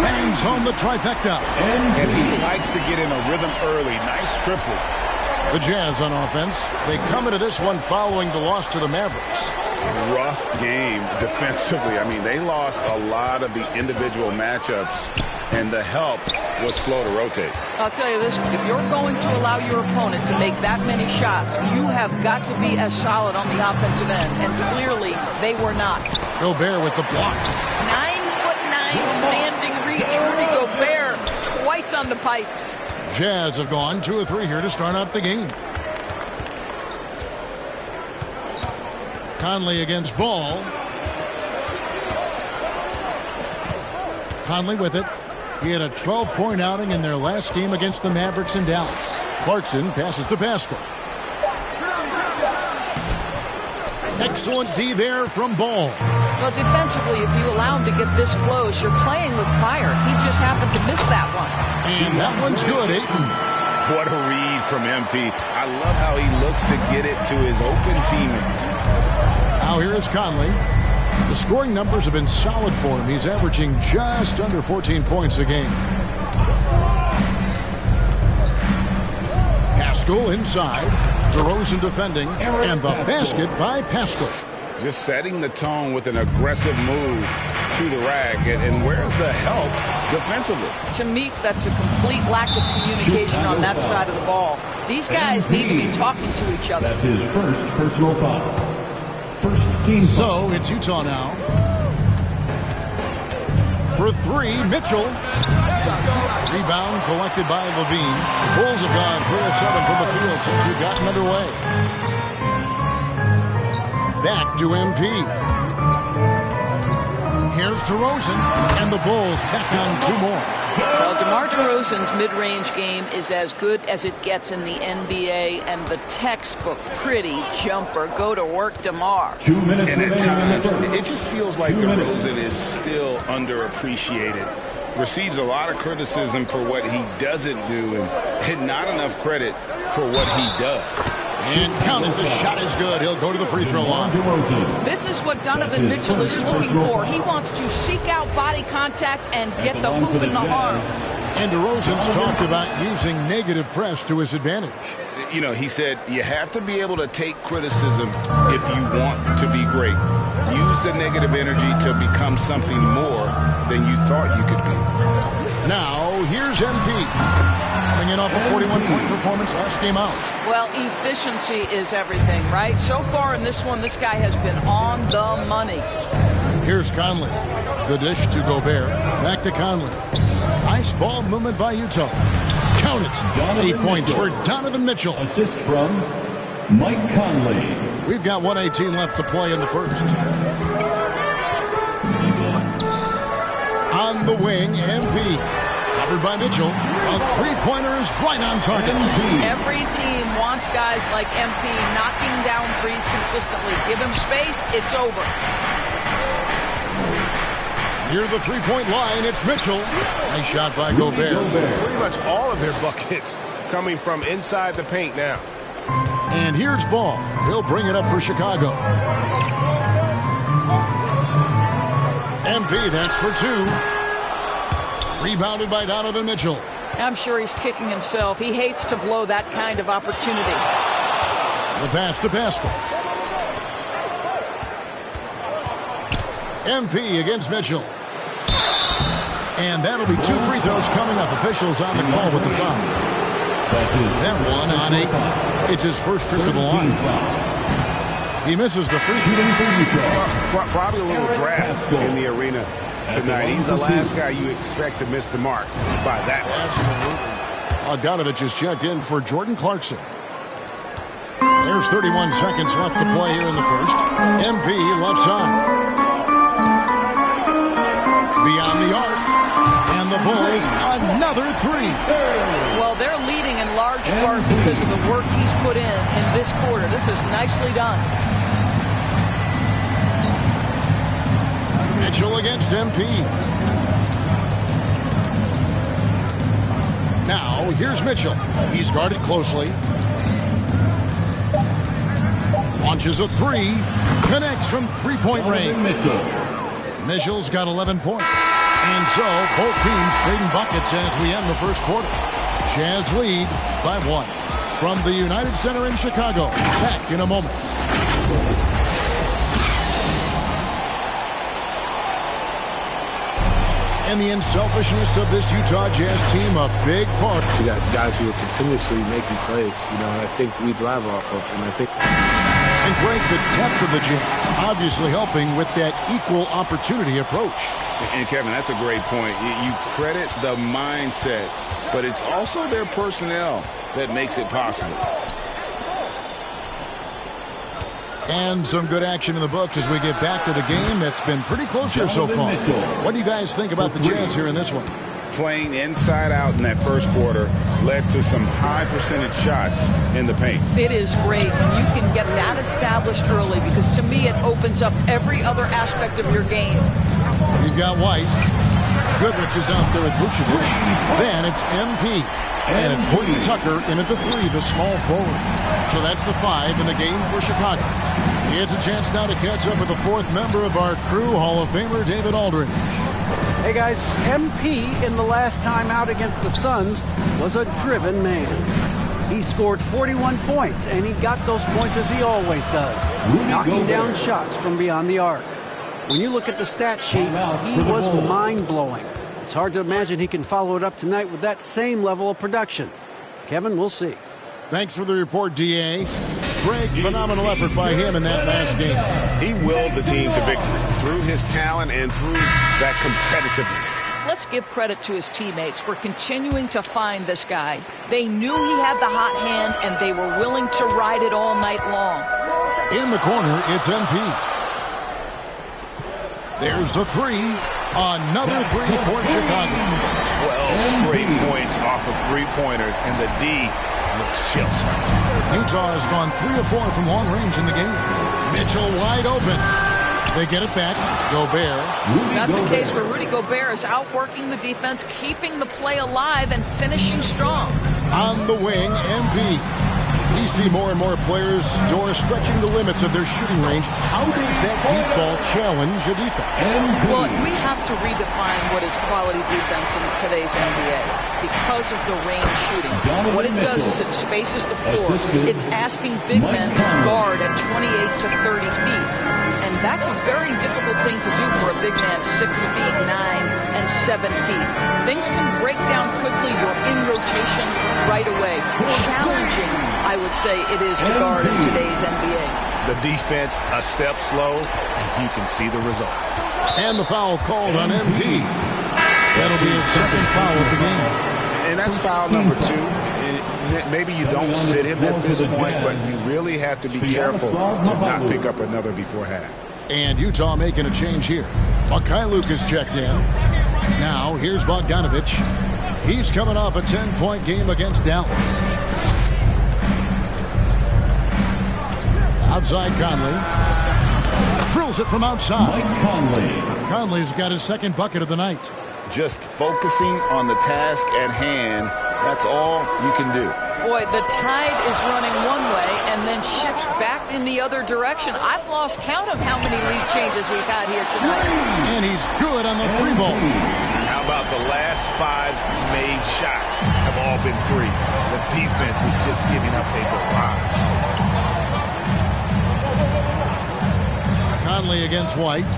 Bangs home the trifecta. And he likes to get in a rhythm early. Nice triple. The Jazz on offense. They come into this one following the loss to the Mavericks. Rough game defensively. I mean, they lost a lot of the individual matchups, and the help was slow to rotate. I'll tell you this, if you're going to allow your opponent to make that many shots, you have got to be as solid on the offensive end, and clearly they were not. Gobert with the block. 9'9" standing reach. Rudy Gobert twice on the pipes. Jazz have gone 2 of 3 here to start out the game. Conley against Ball. Conley with it. He had a 12-point outing in their last game against the Mavericks in Dallas. Clarkson passes to Pascal. Excellent D there from Ball. Well, defensively, if you allow him to get this close, you're playing with fire. He just happened to miss that one. And that one's good, Ayton. What a read from MP. I love how he looks to get it to his open teammates. Now here is Conley. The scoring numbers have been solid for him. He's averaging just under 14 points a game. Pascal inside. DeRozan defending. And the basket by Pascal. Just setting the tone with an aggressive move to the rack. And where's the help defensively? To me, that's a complete lack of communication on that side of the ball. These guys need to be talking to each other. That's his first personal foul. First team. So it's Utah now. For three, Mitchell. Rebound collected by Levine. The Bulls have gone 3 of 7 from the field since we've gotten underway. Back to MP. Here's DeRozan, and the Bulls tack on 2 more. Well, DeMar DeRozan's mid-range game is as good as it gets in the NBA, and the textbook pretty jumper. Go to work, DeMar. 2 minutes and at times, remaining. it just feels like DeRozan is still underappreciated. Receives a lot of criticism for what he doesn't do, and not enough credit for what he does. And count it, the shot is good. He'll go to the free throw line. This is what Donovan Mitchell is looking for. He wants to seek out body contact and get the hoop in the arm. And DeRozan's talked about using negative press to his advantage. You know, he said you have to be able to take criticism if you want to be great. Use the negative energy to become something more than you thought you could be. Now, here's MP. Coming in off a 41-point performance last game out. Well, efficiency is everything, right? So far in this one, this guy has been on the money. Here's Conley. The dish to Gobert. Back to Conley. Nice ball movement by Utah. Count it. 8 points for Donovan Mitchell. Assist from Mike Conley. We've got 1:18 left to play in the first. On the wing, MP. Covered by Mitchell. A three-pointer is right on target. Every team wants guys like MP knocking down threes consistently. Give him space, it's over. Near the three-point line, it's Mitchell. Nice shot by Gobert. Pretty much all of their buckets coming from inside the paint now. And here's Ball. He'll bring it up for Chicago. MP, that's for 2. Rebounded by Donovan Mitchell. I'm sure he's kicking himself. He hates to blow that kind of opportunity. The pass to Pascal. MP against Mitchell. And that'll be 2 free throws coming up. Officials on the call with the foul. That one on 8. It's his first trip to the line. He misses the free throw. Probably a little draft in the arena tonight. He's the last guy you expect to miss the mark by that much. Bogdanovich is checked in for Jordan Clarkson. There's 31 seconds left to play here in the first. MP left side. the Bulls another three. Well, they're leading in large part because of the work he's put in this quarter. This is nicely done. Mitchell against MP. Now, here's Mitchell. He's guarded closely. Launches a three. Connects from three-point range. Mitchell's got 11 points. And so, both teams trading buckets as we end the first quarter. Jazz lead by 1. From the United Center in Chicago. Back in a moment. And the unselfishness of this Utah Jazz team, a big part. You got guys who are continuously making plays, and I think we thrive off of, And Greg, the depth of the Jazz obviously helping with that equal opportunity approach. And Kevin, that's a great point. You credit the mindset, but it's also their personnel that makes it possible. And some good action in the books as we get back to the game that's been pretty close here so far. What do you guys think about the Jazz here in this one? Playing inside out in that first quarter led to some high percentage shots in the paint. It is great when you can get that established early, because to me it opens up every other aspect of your game. You've got White. Goodrich is out there with Vucevic. Then it's MP. And it's Horton Tucker in at the 3, the small forward. So that's the 5 in the game for Chicago. It's a chance now to catch up with the 4th member of our crew, Hall of Famer David Aldridge. Hey guys, MP in the last time out against the Suns was a driven man. He scored 41 points, and he got those points as he always does, knocking down shots from beyond the arc. When you look at the stat sheet, he was mind-blowing. It's hard to imagine he can follow it up tonight with that same level of production. Kevin, we'll see. Thanks for the report, D.A. Great, phenomenal effort by him in that last game. He willed the team to victory through his talent and through that competitiveness. Let's give credit to his teammates for continuing to find this guy. They knew he had the hot hand, and they were willing to ride it all night long. In the corner, it's MP. There's the 3. Another 3 for Chicago. 12 straight points off of three-pointers, and the D looks shell-shocked. Utah has gone 3 of 4 from long range in the game. Mitchell wide open. They get it back. Gobert. That's a case where Rudy Gobert is outworking the defense, keeping the play alive, and finishing strong. On the wing, MP. We see more and more players, Doris, stretching the limits of their shooting range. How does that deep ball challenge a defense? Well, we have to redefine what is quality defense in today's NBA because of the range shooting. What it does is it spaces the floor. It's asking big men to guard at 28 to 30 feet. And that's a very difficult thing to do for a big man 6 feet 9 and 7 feet. Things can break down quickly. You're in rotation right away. Challenging, I would say, it is to guard in today's NBA. The defense a step slow, and you can see the results. And the foul called on MP. That'll be his second foul of the game. And that's foul number 2. Maybe you don't sit him at this point, but you really have to be careful to not pick up another before half. And Utah making a change here. Mikhailuk is checked in. Now, here's Bogdanovic. He's coming off a 10-point game against Dallas. Outside Conley. Drills it from outside. Conley's got his second bucket of the night. Just focusing on the task at hand, that's all you can do. Boy, the tide is running one way and then shifts back in the other direction. I've lost count of how many lead changes we've had here tonight. And he's good on the 3-ball. How about the last 5 made shots have all been threes? The defense is just giving up a barrage. Conley against White.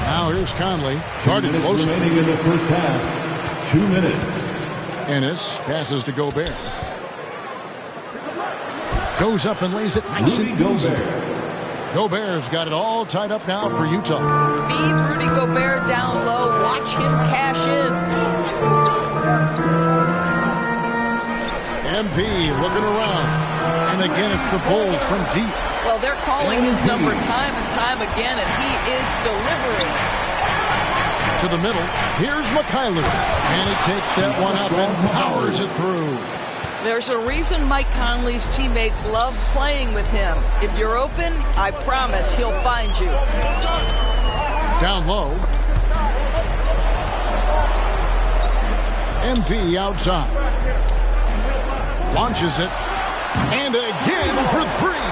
Now here's Conley. Guarded closely. Remaining in the first half. 2 minutes. Ennis passes to Gobert. Goes up and lays it nice and easy. Gobert's got it all tied up now for Utah. Feed Rudy Gobert down low. Watch him cash in. MP looking around. And again, it's the Bulls from deep. Well, they're calling his number time and time again, and he is delivering. To the middle. Here's Mikhailov. And he takes that one up and powers it through. There's a reason Mike Conley's teammates love playing with him. If you're open, I promise he'll find you. Down low. MP outside. Launches it. And again for three.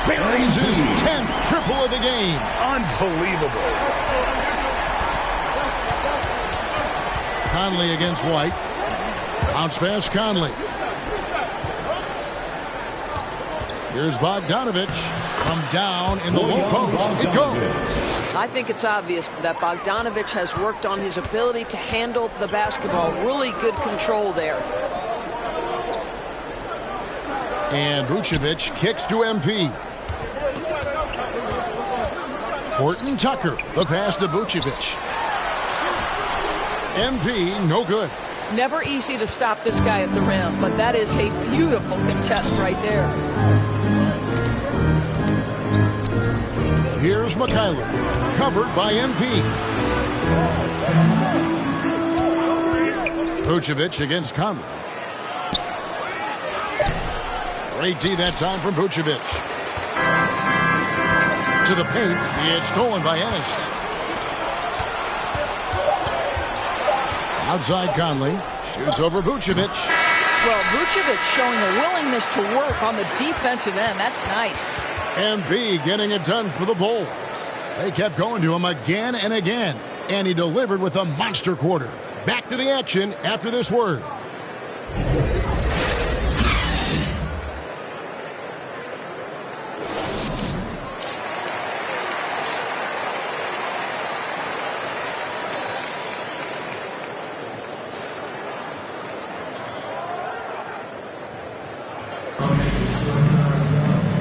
Buries his 10th triple of the game. Unbelievable. Conley against White. Bounce pass Conley. Here's Bogdanovich from down in the low post. It goes. I think it's obvious that Bogdanovich has worked on his ability to handle the basketball. Really good control there. And Vucevic kicks to MP. Horton Tucker, the pass to Vucevic. MP, no good. Never easy to stop this guy at the rim, but that is a beautiful contest right there. Here's Mikhailov, covered by MP. Vucevic against Conley. Great D that time from Vucevic. To the paint. It's stolen by Ennis. Outside Conley. Shoots over Vucevic. Well, Vucevic showing a willingness to work on the defensive end. That's nice. MP getting it done for the Bulls. They kept going to him again and again. And he delivered with a monster quarter. Back to the action after this word.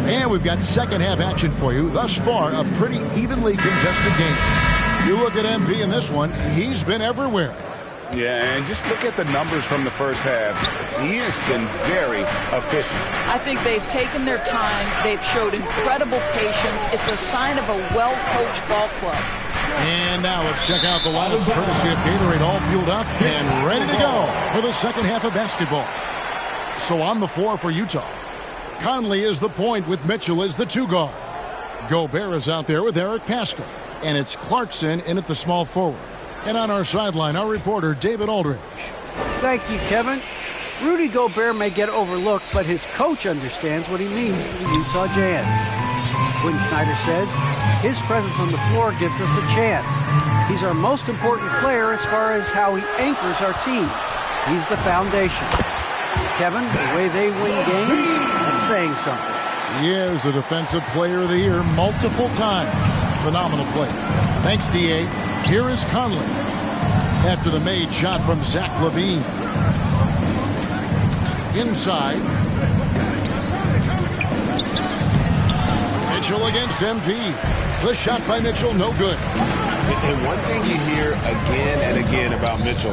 And we've got second half action for you. Thus far, a pretty evenly contested game. You look at MP in this one, he's been everywhere. Yeah, and just look at the numbers from the first half. He has been very efficient. I think they've taken their time. They've showed incredible patience. It's a sign of a well-coached ball club. And now let's check out the lineups courtesy of Gatorade, all fueled up and ready to go for the second half of basketball. So on the floor for Utah, Conley is the point with Mitchell as the two guard. Gobert is out there with Eric Paschal. And it's Clarkson in at the small forward. And on our sideline, our reporter, David Aldridge. Thank you, Kevin. Rudy Gobert may get overlooked, but his coach understands what he means to the Utah Jazz. Quinn Snyder says his presence on the floor gives us a chance. He's our most important player as far as how he anchors our team. He's the foundation. Kevin, the way they win games, that's saying something. He is a Defensive Player of the Year multiple times. Phenomenal play. Thanks, D.A. Here is Conley. After the made shot from Zach LaVine. Inside. Mitchell against MP. The shot by Mitchell, no good. And one thing you hear again and again about Mitchell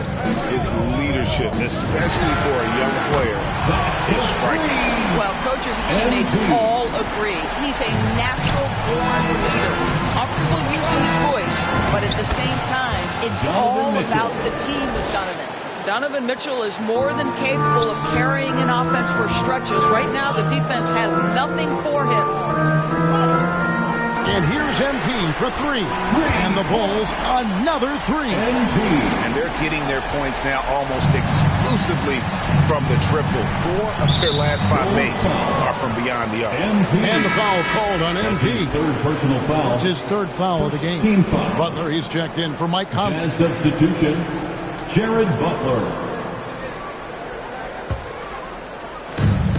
is leadership, especially for a young player. His striking. Well, coaches and teammates all agree. He's a natural-born leader, comfortable using his voice, but at the same time, it's all about the team with Donovan. Donovan Mitchell is more than capable of carrying an offense for stretches. Right now, the defense has nothing for him. And here's MP for three. And the Bulls, another three. And they're getting their points now almost exclusively from the triple. 4 of their last 5 makes are from beyond the arc. And the foul called on MP. Third personal foul. That's his third foul of the game. Team foul. Butler, he's checked in for Mike Conley. And substitution, Jared Butler.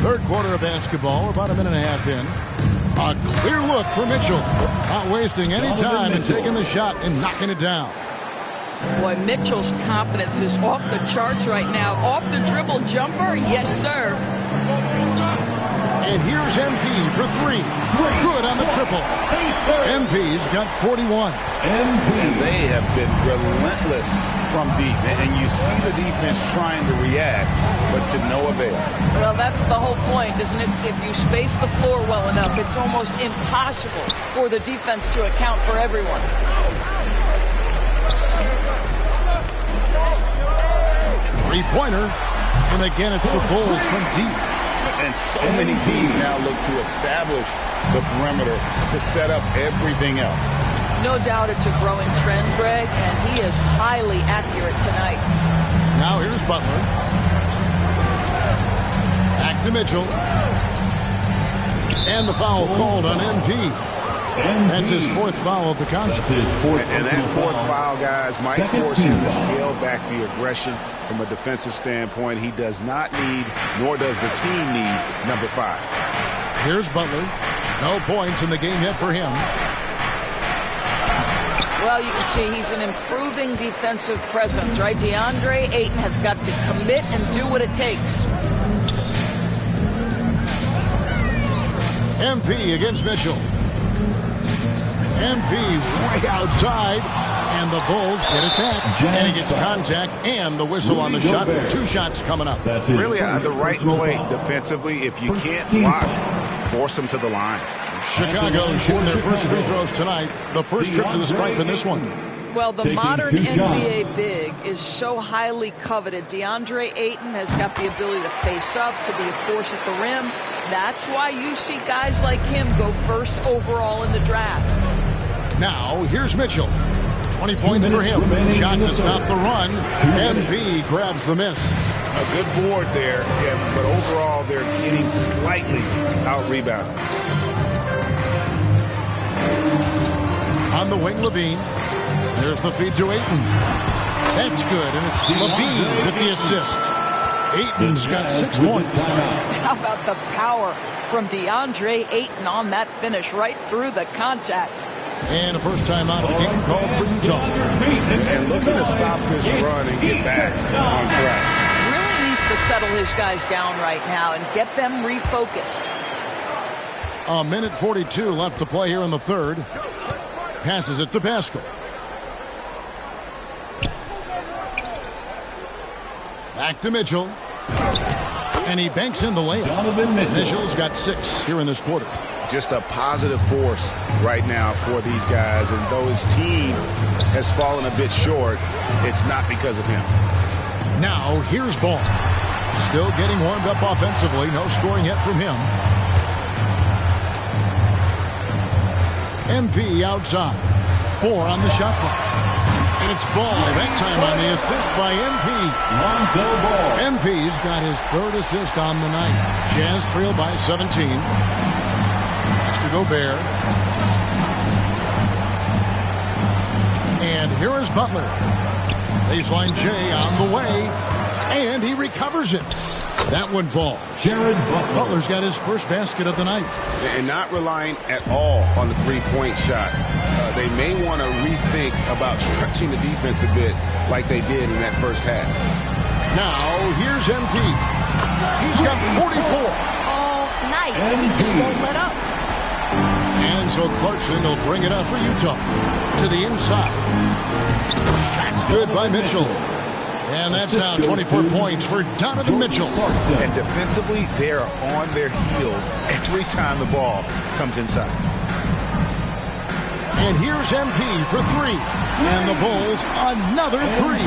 Third quarter of basketball, about a minute and a half in. A clear look for Mitchell. Not wasting any time and taking the shot and knocking it down. Boy, Mitchell's confidence is off the charts right now. Off the dribble jumper, yes, sir. And here's MP for three. Good on the triple. MP's got 41. And they have been relentless from deep. And you see the defense trying to react, but to no avail. Well, that's the whole point, isn't it? If you space the floor well enough, it's almost impossible for the defense to account for everyone. Three-pointer. And again, it's the Bulls from deep. And so many teams now look to establish the perimeter to set up everything else. No doubt it's a growing trend, Greg, and he is highly accurate tonight. Now here's Butler. Back to Mitchell. And the foul called on MP. That's his fourth foul of the contest. And that fourth foul, guys, might force him to scale back the aggression from a defensive standpoint. He does not need, nor does the team need, number 5. Here's Butler. No points in the game yet for him. Well, you can see he's an improving defensive presence, right? DeAndre Ayton has got to commit and do what it takes. MP against Mitchell. MP way outside, and the Bulls get it back. And he gets contact and the whistle on the shot. 2 shots coming up. Really the right play defensively. If you can't block, force them to the line. Chicago shooting their first free throws tonight. The first trip to the stripe in this one. Well, the modern NBA big is so highly coveted. DeAndre Ayton has got the ability to face up, to be a force at the rim. That's why you see guys like him go first overall in the draft. Now, here's Mitchell. 20 points for him. Shot to stop the run. MP grabs the miss. A good board there, Kevin, but overall they're getting slightly out-rebounded. On the wing, Levine. There's the feed to Ayton. That's good, and it's Levine with the assist. Ayton's got 6 points. How about the power from DeAndre Ayton on that finish right through the contact? And a first time out of the game called for Utah. And looking to stop this run and get back on track. Really needs to settle his guys down right now and get them refocused. A minute 42 left to play here in the third. Passes it to Pascal. Back to Mitchell. And he banks in the layup. Mitchell's got 6 here in this quarter. Just a positive force right now for these guys. And though his team has fallen a bit short, it's not because of him. Now here's Ball. Still getting warmed up offensively. No scoring yet from him. MP outside. 4 on the shot clock. And it's Ball, that time on the assist by MP. MP's got his 3rd assist on the night. Jazz trail by 17. That's to Gobert. And here is Butler. Baseline J on the way. And he recovers it. That one falls. Butler's got his first basket of the night. And not relying at all on the three-point shot. They may want to rethink about stretching the defense a bit like they did in that first half. Now, here's MP. He's got 44. All night. He just won't let up. And so Clarkson will bring it up for Utah. To the inside. Shot's good by Mitchell. And that's now 24 points for Donovan Mitchell. And defensively, they're on their heels every time the ball comes inside. And here's MP for 3. And the Bulls, another 3.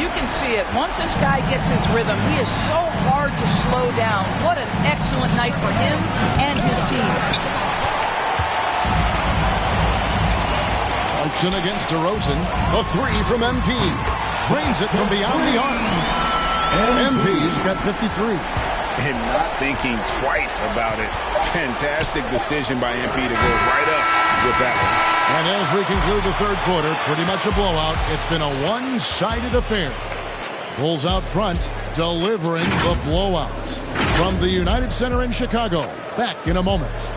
You can see it. Once this guy gets his rhythm, he is so hard to slow down. What an excellent night for him and his team. Clarkson against DeRozan. A 3 from MP. Drains it from beyond the arc. MP's got 53. And not thinking twice about it. Fantastic decision by MP to go right up with that one. And as we conclude the third quarter, pretty much a blowout. It's been a one-sided affair. Bulls out front, delivering the blowout. From the United Center in Chicago. Back in a moment.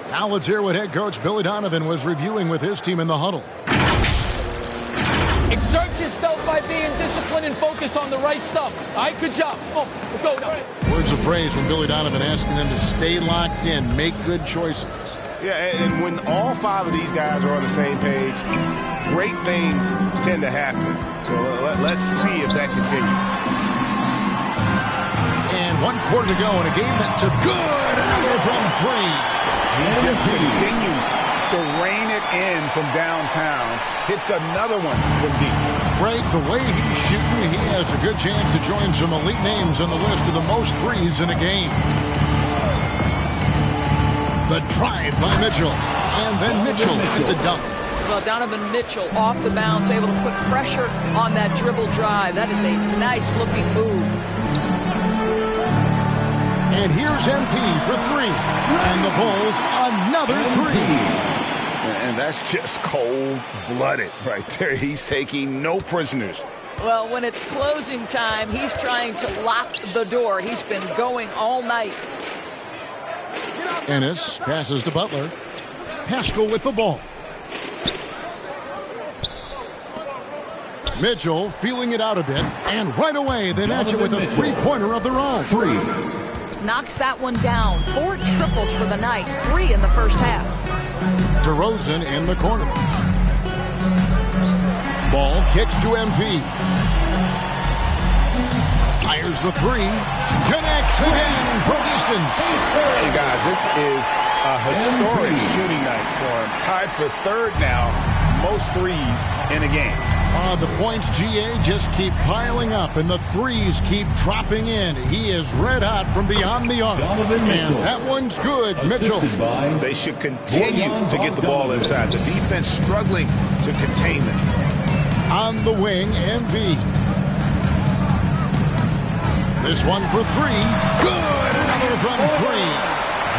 Now let's hear what head coach Billy Donovan was reviewing with his team in the huddle. Exert yourself by being disciplined and focused on the right stuff. All right, good job. Oh, go now. Words of praise from Billy Donovan asking them to stay locked in, make good choices. Yeah, and when all 5 of these guys are on the same page, great things tend to happen. So let's see if that continues. And 1 quarter to go in a game that's a good another from 3. He just continues to rein it in from downtown. Hits another one from deep. Craig, the way he's shooting, he has a good chance to join some elite names on the list of the most threes in a game. The drive by Mitchell. And then Mitchell with the dunk. Well, Donovan Mitchell off the bounce, able to put pressure on that dribble drive. That is a nice-looking move. And here's MP for 3. And the Bulls another 3. And that's just cold-blooded right there. He's taking no prisoners. Well, when it's closing time, he's trying to lock the door. He's been going all night. Ennis passes to Butler. Haskell with the ball. Mitchell feeling it out a bit. And right away, they match it with a three-pointer of their own. 3. Knocks that one down. 4 triples for the night. 3 in the first half. DeRozan in the corner. Ball kicks to MP. Fires the 3. Connects again from distance. Hey, guys, this is a historic shooting night for him. Tied for 3rd now. Most threes in a game. The points, GA, just keep piling up, and the threes keep dropping in. He is red hot from beyond the arc. And that one's good, Mitchell. They should continue to get the ball inside. The defense struggling to contain them. On the wing, MV. This one for 3. Good! Another from 3.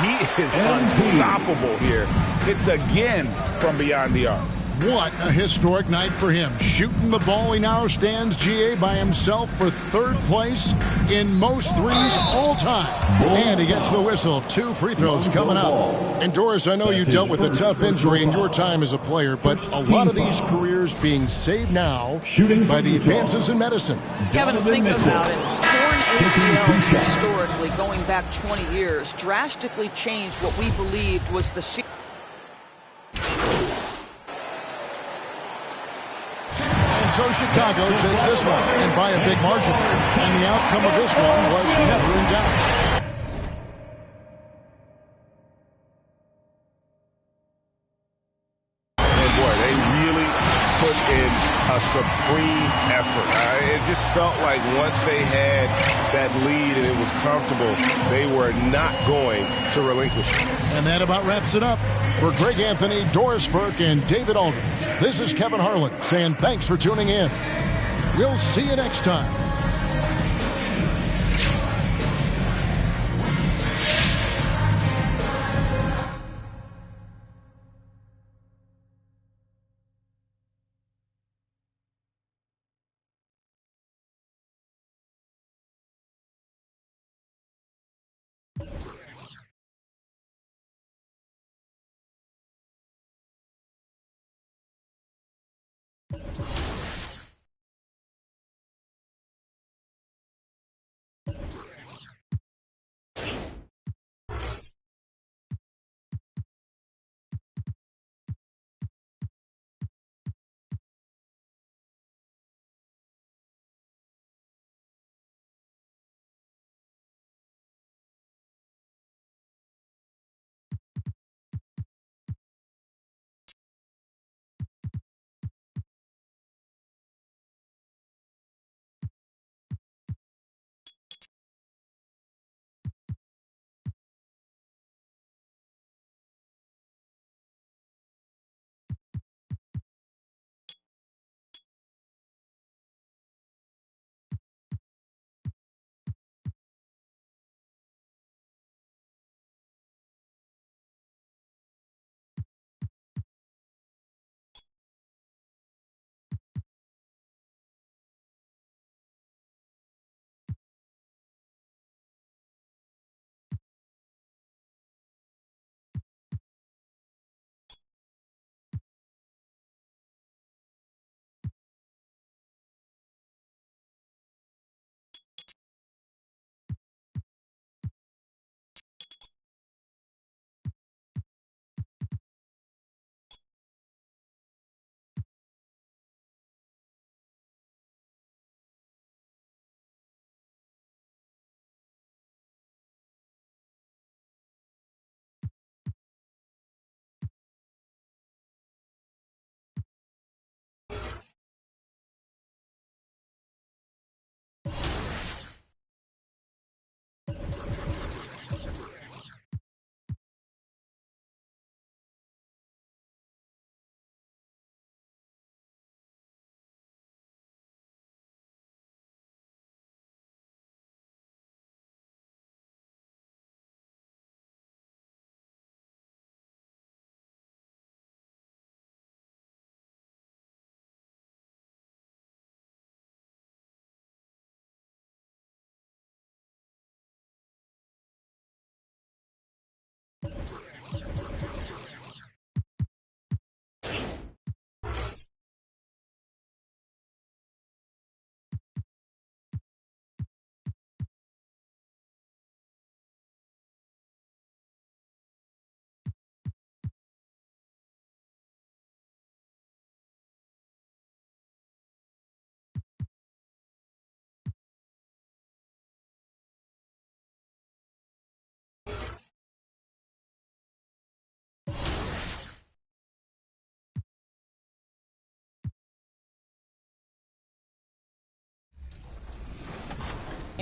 He is unstoppable here. It's again from beyond the arc. What a historic night for him. Shooting the ball, he now stands, GA, by himself for 3rd place in most threes all time. And he gets the whistle. 2 free throws coming up. And Doris, I know you dealt with a tough injury in your time as a player, but a lot of these careers being saved now by the advances in medicine. Kevin, think about it. Torn ACLs historically, going back 20 years, drastically changed what we believed was the season. So Chicago takes this one, and by a big margin. And the outcome of this one was never in doubt. And boy, they really put in a supreme effort. It just felt like once they had that lead and it was comfortable, they were not going to relinquish it. And that about wraps it up. For Greg Anthony, Doris Burke, and David Aldridge, this is Kevin Harlan saying thanks for tuning in. We'll see you next time.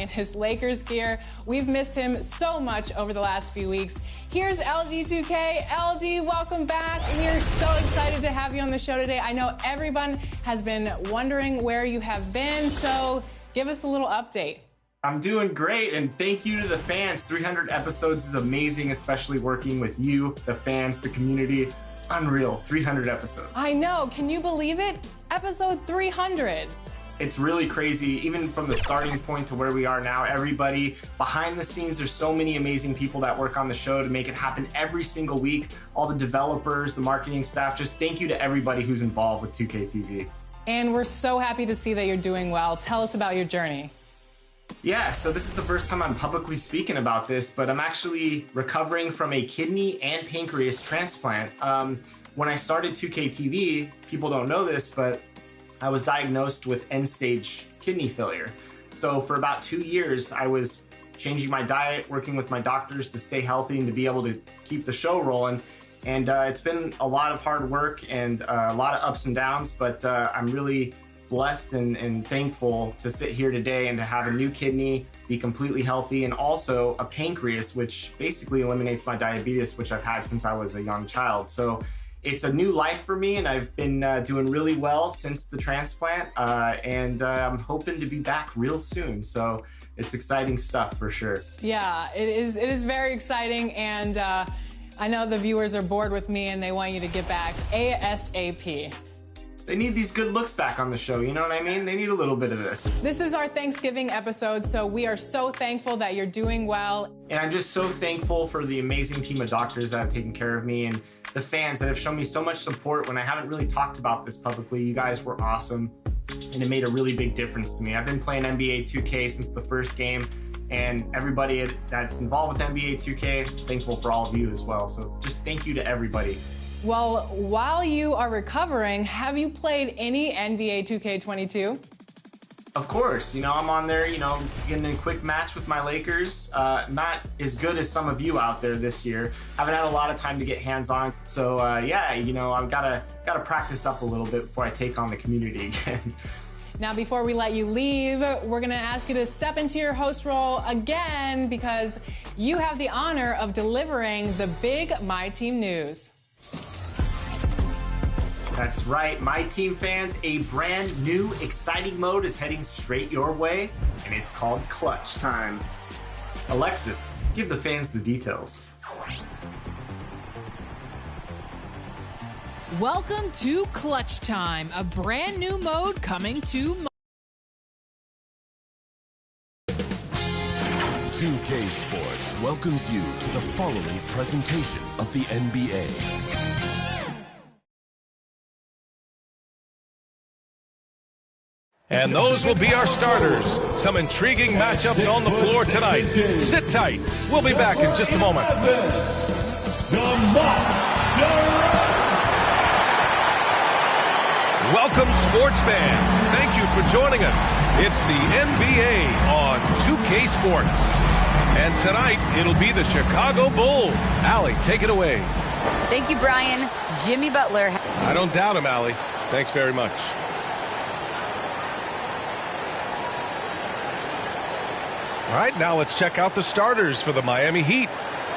in his Lakers gear. We've missed him so much over the last few weeks. Here's LD2K. LD, welcome back. We are so excited to have you on the show today. I know everyone has been wondering where you have been, so give us a little update. I'm doing great, and thank you to the fans. 300 episodes is amazing, especially working with you, the fans, the community. Unreal, 300 episodes. I know, can you believe it? Episode 300. It's really crazy, even from the starting point to where we are now. Everybody behind the scenes, there's so many amazing people that work on the show to make it happen every single week. All the developers, the marketing staff, just thank you to everybody who's involved with 2K TV. And we're so happy to see that you're doing well. Tell us about your journey. Yeah, so this is the first time I'm publicly speaking about this, but I'm actually recovering from a kidney and pancreas transplant. When I started 2K TV, people don't know this, but I was diagnosed with end-stage kidney failure. So for about 2 years, I was changing my diet, working with my doctors to stay healthy and to be able to keep the show rolling. And it's been a lot of hard work and a lot of ups and downs, but I'm really blessed and thankful to sit here today and to have a new kidney, be completely healthy, and also a pancreas, which basically eliminates my diabetes, which I've had since I was a young child. So it's a new life for me, and I've been doing really well since the transplant, and I'm hoping to be back real soon. So it's exciting stuff for sure. Yeah, it is very exciting, and I know the viewers are bored with me and they want you to get back ASAP. They need these good looks back on the show, you know what I mean? They need a little bit of this. This is our Thanksgiving episode, so we are so thankful that you're doing well. And I'm just so thankful for the amazing team of doctors that have taken care of me and the fans that have shown me so much support when I haven't really talked about this publicly. You guys were awesome, and it made a really big difference to me. I've been playing NBA 2K since the first game, and everybody that's involved with NBA 2K, thankful for all of you as well. So just thank you to everybody. Well, while you are recovering, have you played any NBA 2K22? Of course, you know, I'm on there, you know, getting a quick match with my Lakers. Not as good as some of you out there this year. Haven't had a lot of time to get hands-on. So yeah, you know, I've gotta practice up a little bit before I take on the community again. Now, before we let you leave, we're gonna ask you to step into your host role again because you have the honor of delivering the big My Team news. That's right, My Team fans, a brand new exciting mode is heading straight your way, and it's called Clutch Time. Alexis, give the fans the details. Welcome to Clutch Time, a brand new mode coming to 2K Sports welcomes you to the following presentation of the NBA. And those will be our starters. Some intriguing matchups on the floor tonight. Sit tight. We'll be back in just a moment. Welcome, sports fans. Thank you for joining us. It's the NBA on 2K Sports. And tonight, it'll be the Chicago Bulls. Allie, take it away. Thank you, Brian. Jimmy Butler. I don't doubt him, Allie. Thanks very much. All right, now let's check out the starters for the Miami Heat.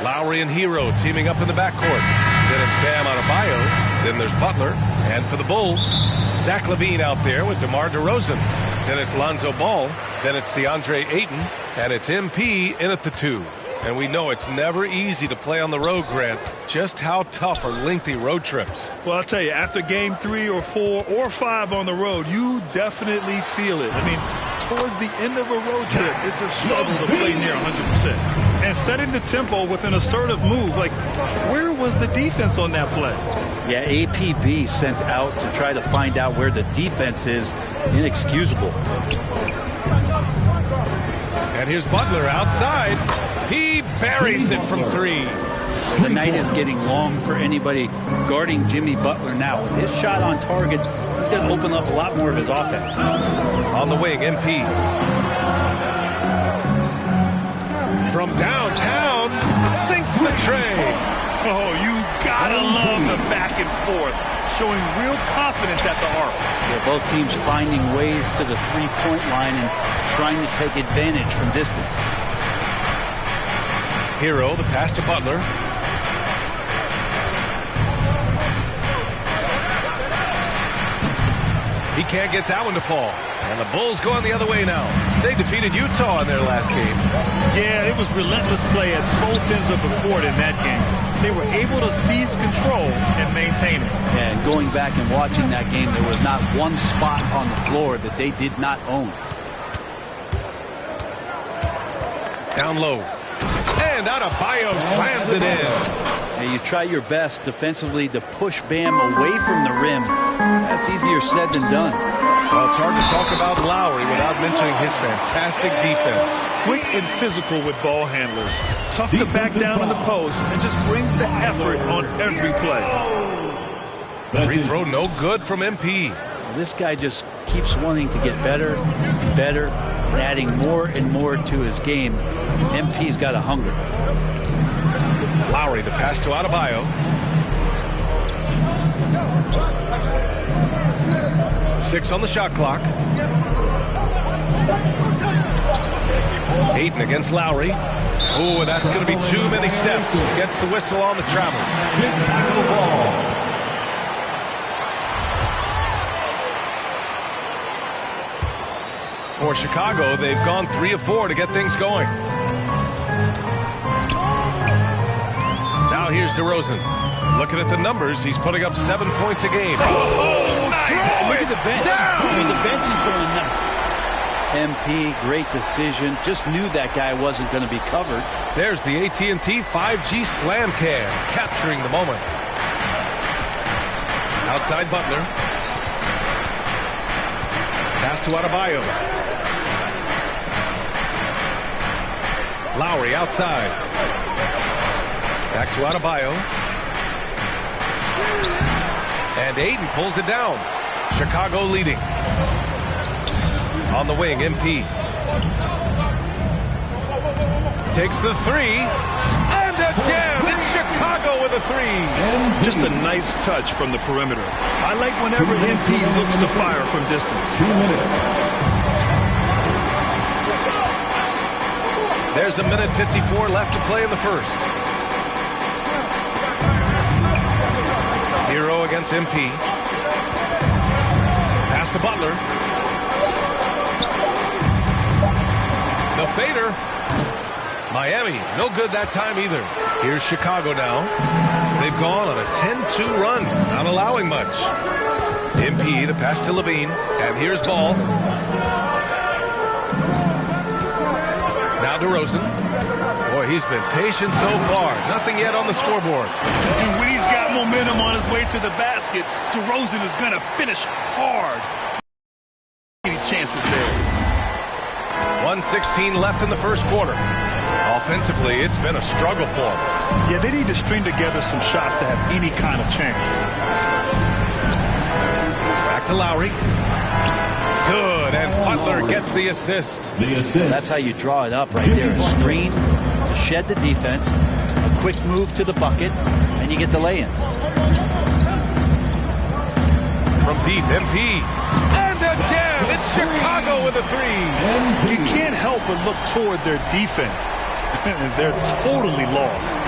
Lowry and Hero teaming up in the backcourt. Then it's Bam Adebayo. Then there's Butler. And for the Bulls, Zach LaVine out there with DeMar DeRozan. Then it's Lonzo Ball. Then it's DeAndre Ayton. And it's MP in at the 2. And we know it's never easy to play on the road, Grant. Just how tough are lengthy road trips? Well, I'll tell you, after game 3 or 4 or 5 on the road, you definitely feel it. I mean, towards the end of a road trip, it's a struggle to play near 100%. And setting the tempo with an assertive move, like, where was the defense on that play? Yeah, APB sent out to try to find out where the defense is. Inexcusable. And here's Butler outside. He buries it from 3. The night is getting long for anybody guarding Jimmy Butler now. With his shot on target, he's going to open up a lot more of his offense. On the wing, MP. From downtown, sinks the tray. Oh, you Gotta love the back and forth, showing real confidence at the arc. Yeah, both teams finding ways to the three-point line and trying to take advantage from distance. Hero, the pass to Butler. He can't get that one to fall. And the Bulls going the other way now. They defeated Utah in their last game. Yeah, it was relentless play at both ends of the court in that game. They were able to seize control and maintain it. Yeah, and going back and watching that game, there was not one spot on the floor that they did not own. Down low. And Adebayo slams it in. Yeah, you try your best defensively to push Bam away from the rim. That's easier said than done. Well, it's hard to talk about Lowry without mentioning his fantastic defense. Quick and physical with ball handlers. Tough to back down in the post and just brings the effort on every play. Free throw no good from MP. This guy just keeps wanting to get better and better and adding more and more to his game. MP's got a hunger. Lowry, the pass to Adebayo. Six on the shot clock. Ayton against Lowry. Oh, and that's going to be too many steps. Gets the whistle on the travel. For Chicago, they've gone 3 of 4 to get things going. Now here's DeRozan. Looking at the numbers, he's putting up 7 points a game. Oh, nice. Look at the bench. I mean, the bench is going nuts. MP, great decision. Just knew that guy wasn't going to be covered. There's the AT&T 5G Slam Cam, capturing the moment. Outside Butler. Pass to Adebayo. Lowry outside. Back to Adebayo. And Ayton pulls it down. Chicago leading. On the wing, MP. Takes the three. And again, it's Chicago with a three. Just a nice touch from the perimeter. I like whenever MP looks to fire from distance. 2 minutes. There's a minute 54 left to play in the first. Hero against MP. Pass to Butler. The fader. Miami, no good that time either. Here's Chicago now. They've gone on a 10-2 run, not allowing much. MP, the pass to Levine. And here's Ball. Now DeRozan. Boy, he's been patient so far. Nothing yet on the scoreboard. And when he's got momentum on his way to the basket, DeRozan is going to finish hard. Any chances there? 1:16 left in the first quarter. Offensively, it's been a struggle for them. Yeah, they need to string together some shots to have any kind of chance. Back to Lowry. Good, and Butler gets the assist. That's how you draw it up right there. A screen to shed the defense, a quick move to the bucket, and you get the lay-in. From deep, MP. And again, it's Chicago with a three. You can't help but look toward their defense. They're totally lost.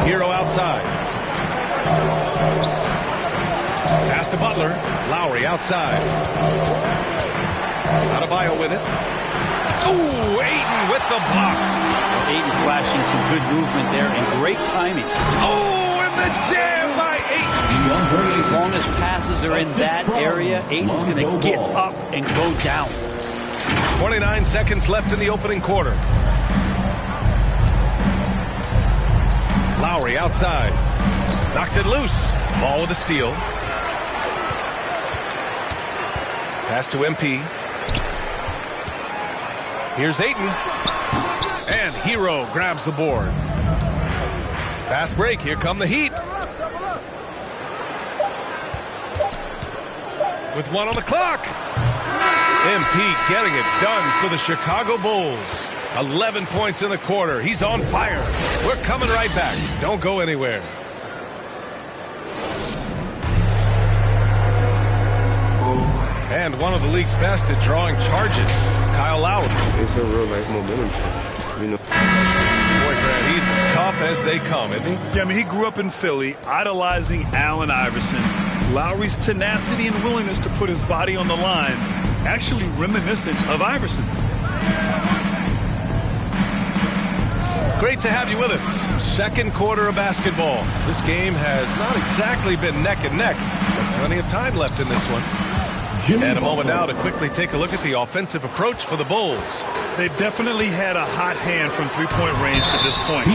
Hero outside. Pass to Butler. Lowry outside. Adebayo with it. Ooh, Ayton with the block. Ayton flashing some good movement there and great timing. Oh, and the jam by Ayton. As long as passes are in that area, Ayton's going to get up and go down. 29 seconds left in the opening quarter. Lowry outside. Knocks it loose. Ball with a steal. Pass to MP. Here's Ayton. And Hero grabs the board. Fast break. Here come the Heat. With 1 on the clock. MP getting it done for the Chicago Bulls. 11 points in the quarter. He's on fire. We're coming right back. Don't go anywhere. And one of the league's best at drawing charges, Kyle Lowry. It's a real life momentum change, you know. Boy, Grant, he's as tough as they come, isn't he? Yeah, I mean, he grew up in Philly, idolizing Allen Iverson. Lowry's tenacity and willingness to put his body on the line, actually reminiscent of Iverson's. Great to have you with us. Second quarter of basketball. This game has not exactly been neck and neck, but plenty of time left in this one. And a moment now to quickly take a look at the offensive approach for the Bulls. They definitely had a hot hand from three-point range to this point.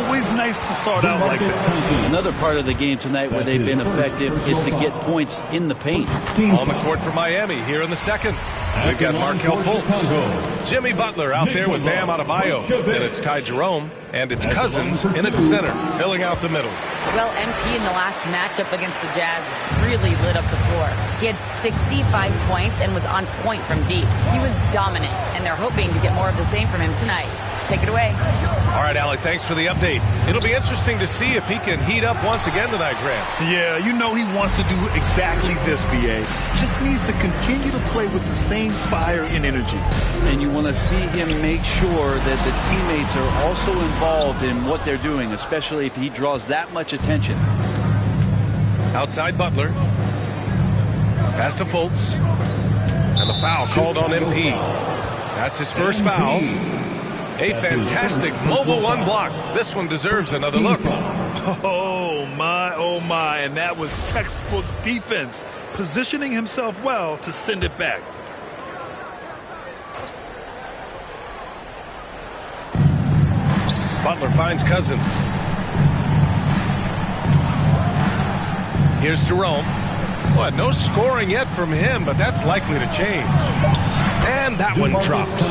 Always nice to start out like that. Another part of the game tonight where they've been effective is to get points in the paint. On the court for Miami here in the second. We've got Markelle Fultz, Jimmy Butler out there with Bam Adebayo. Then it's Ty Jerome, and it's Cousins in at center, filling out the middle. Well, MP in the last matchup against the Jazz really lit up the floor. He had 65 points and was on point from deep. He was dominant, and they're hoping to get more of the same from him tonight. Take it away. All right, Alec, thanks for the update. It'll be interesting to see if he can heat up once again tonight, Grant. Yeah, you know he wants to do exactly this, B.A. Just needs to continue to play with the same fire and energy. And you want to see him make sure that the teammates are also involved in what they're doing, especially if he draws that much attention. Outside Butler. Pass to Fultz. And the foul called on MP. That's his first foul. A fantastic mobile one block. This one deserves another look. Oh, my. And that was textbook defense. Positioning himself well to send it back. Butler finds Cousins. Here's Jerome. Well, no scoring yet from him, but that's likely to change. And that one drops.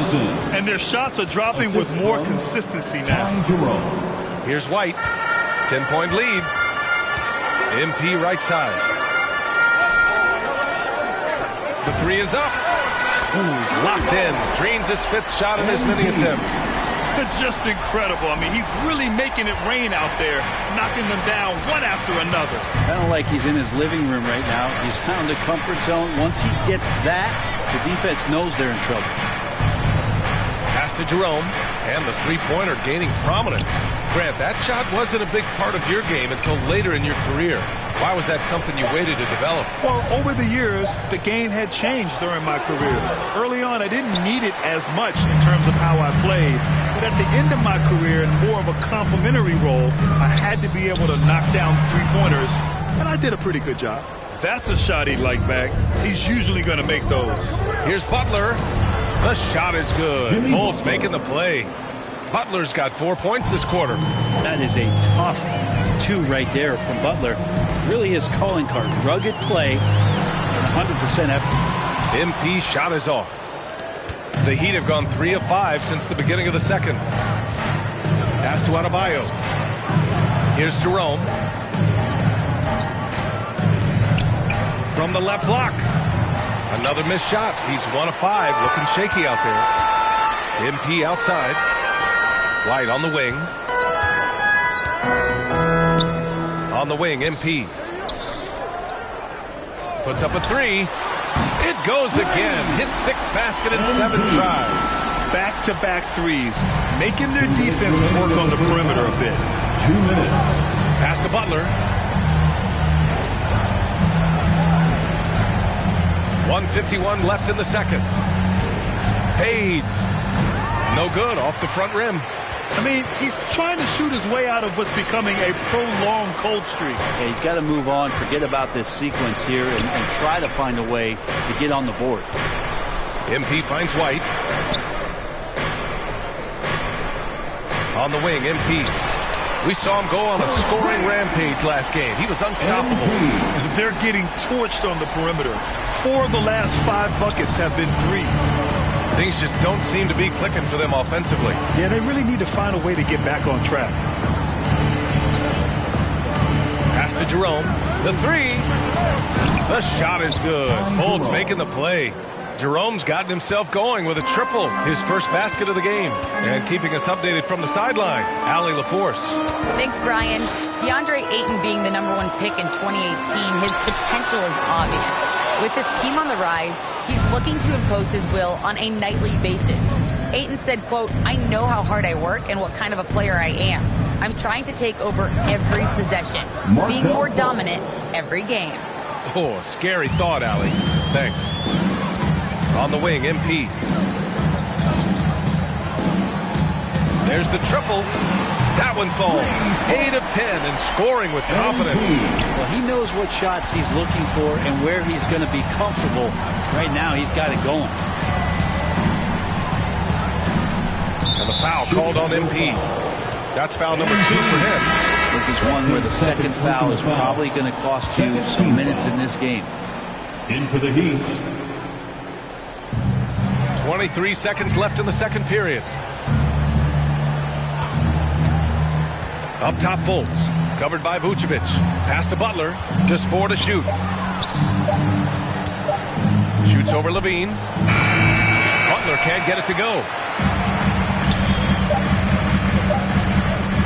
And their shots are dropping with more consistency now. Here's White. 10-point lead. MP right side. The three is up. Ooh, he's locked in. Drains his fifth shot in as many attempts. Just incredible. I mean, he's really making it rain out there, knocking them down one after another. Kind of like he's in his living room right now. He's found a comfort zone. Once he gets that, the defense knows they're in trouble. Pass to Jerome, and the three-pointer gaining prominence. Grant, that shot wasn't a big part of your game until later in your career. Why was that something you waited to develop? Well, over the years, the game had changed during my career. Early on, I didn't need it as much in terms of how I played. But at the end of my career, in more of a complementary role, I had to be able to knock down three-pointers, and I did a pretty good job. That's a shot he'd like back. He's usually going to make those. Here's Butler. The shot is good. Fultz making the play. Butler's got 4 points this quarter. That is a tough two right there from Butler. Really his calling card. Rugged play and 100% effort. MP shot is off. The Heat have gone 3 of 5 since the beginning of the second. Pass to Adebayo. Here's Jerome. From the left block. Another missed shot. He's 1 of 5. Looking shaky out there. MP outside. White on the wing. On the wing, MP. Puts up a three. It goes again. His 6th basket in 7 tries. Back-to-back threes. Making their defense work on the perimeter a bit. 2 minutes. Pass to Butler. 1:51 left in the second. Fades. No good off the front rim. I mean, he's trying to shoot his way out of what's becoming a prolonged cold streak. Yeah, he's got to move on, forget about this sequence here, and try to find a way to get on the board. MP finds White. On the wing, MP. We saw him go on a scoring rampage last game. He was unstoppable. They're getting torched on the perimeter. 4 of the last 5 buckets have been threes. Things just don't seem to be clicking for them offensively. Yeah, they really need to find a way to get back on track. Pass to Jerome. The three. The shot is good. Fultz making the play. Jerome's gotten himself going with a triple, his first basket of the game. And keeping us updated from the sideline, Allie LaForce. Thanks, Brian. DeAndre Ayton being the #1 pick in 2018, his potential is obvious. With his team on the rise, he's looking to impose his will on a nightly basis. Ayton said, quote, "I know how hard I work and what kind of a player I am. I'm trying to take over every possession, being more dominant every game." Oh, scary thought, Allie. Thanks. On the wing, MP. There's the triple. That one falls. 8 of 10 and scoring with confidence. Well, he knows what shots he's looking for and where he's going to be comfortable. Right now, he's got it going. And the foul called on MP. That's foul number 2 for him. This is one where the second foul is probably going to cost you some minutes in this game. In for the Heat. 23 seconds left in the second period. Up top, Fultz. Covered by Vucevic. Pass to Butler. Just 4 to shoot. Shoots over Levine. Butler can't get it to go.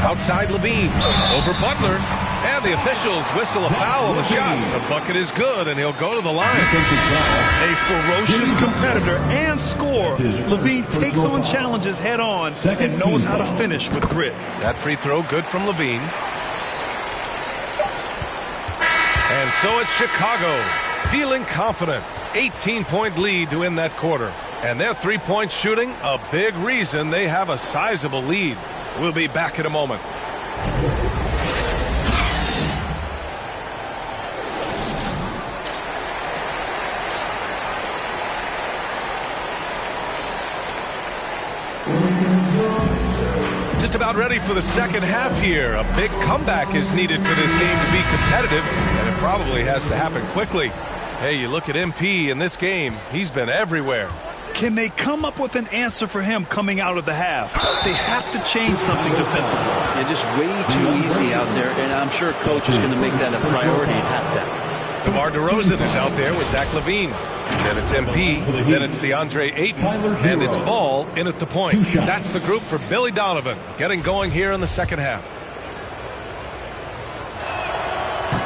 Outside Levine. Over Butler. And the officials whistle a foul on the shot. The bucket is good, and he'll go to the line. A ferocious competitor and scorer. Levine takes on challenges head on and knows how to finish with grit. That free throw good from Levine. And so it's Chicago, feeling confident. 18-point lead to win that quarter. And their three-point shooting, a big reason they have a sizable lead. We'll be back in a moment. Just about ready for the second half here. A big comeback is needed for this game to be competitive, and it probably has to happen quickly. Hey, you look at MP in this game, he's been everywhere. Can they come up with an answer for him coming out of the half? They have to change something defensively. Yeah, just way too easy out there, and I'm sure coach is going to make that a priority at halftime. DeMar DeRozan is out there with Zach LaVine. Then it's MP, then it's DeAndre Ayton, and it's Ball in at the point. That's the group for Billy Donovan, getting going here in the second half.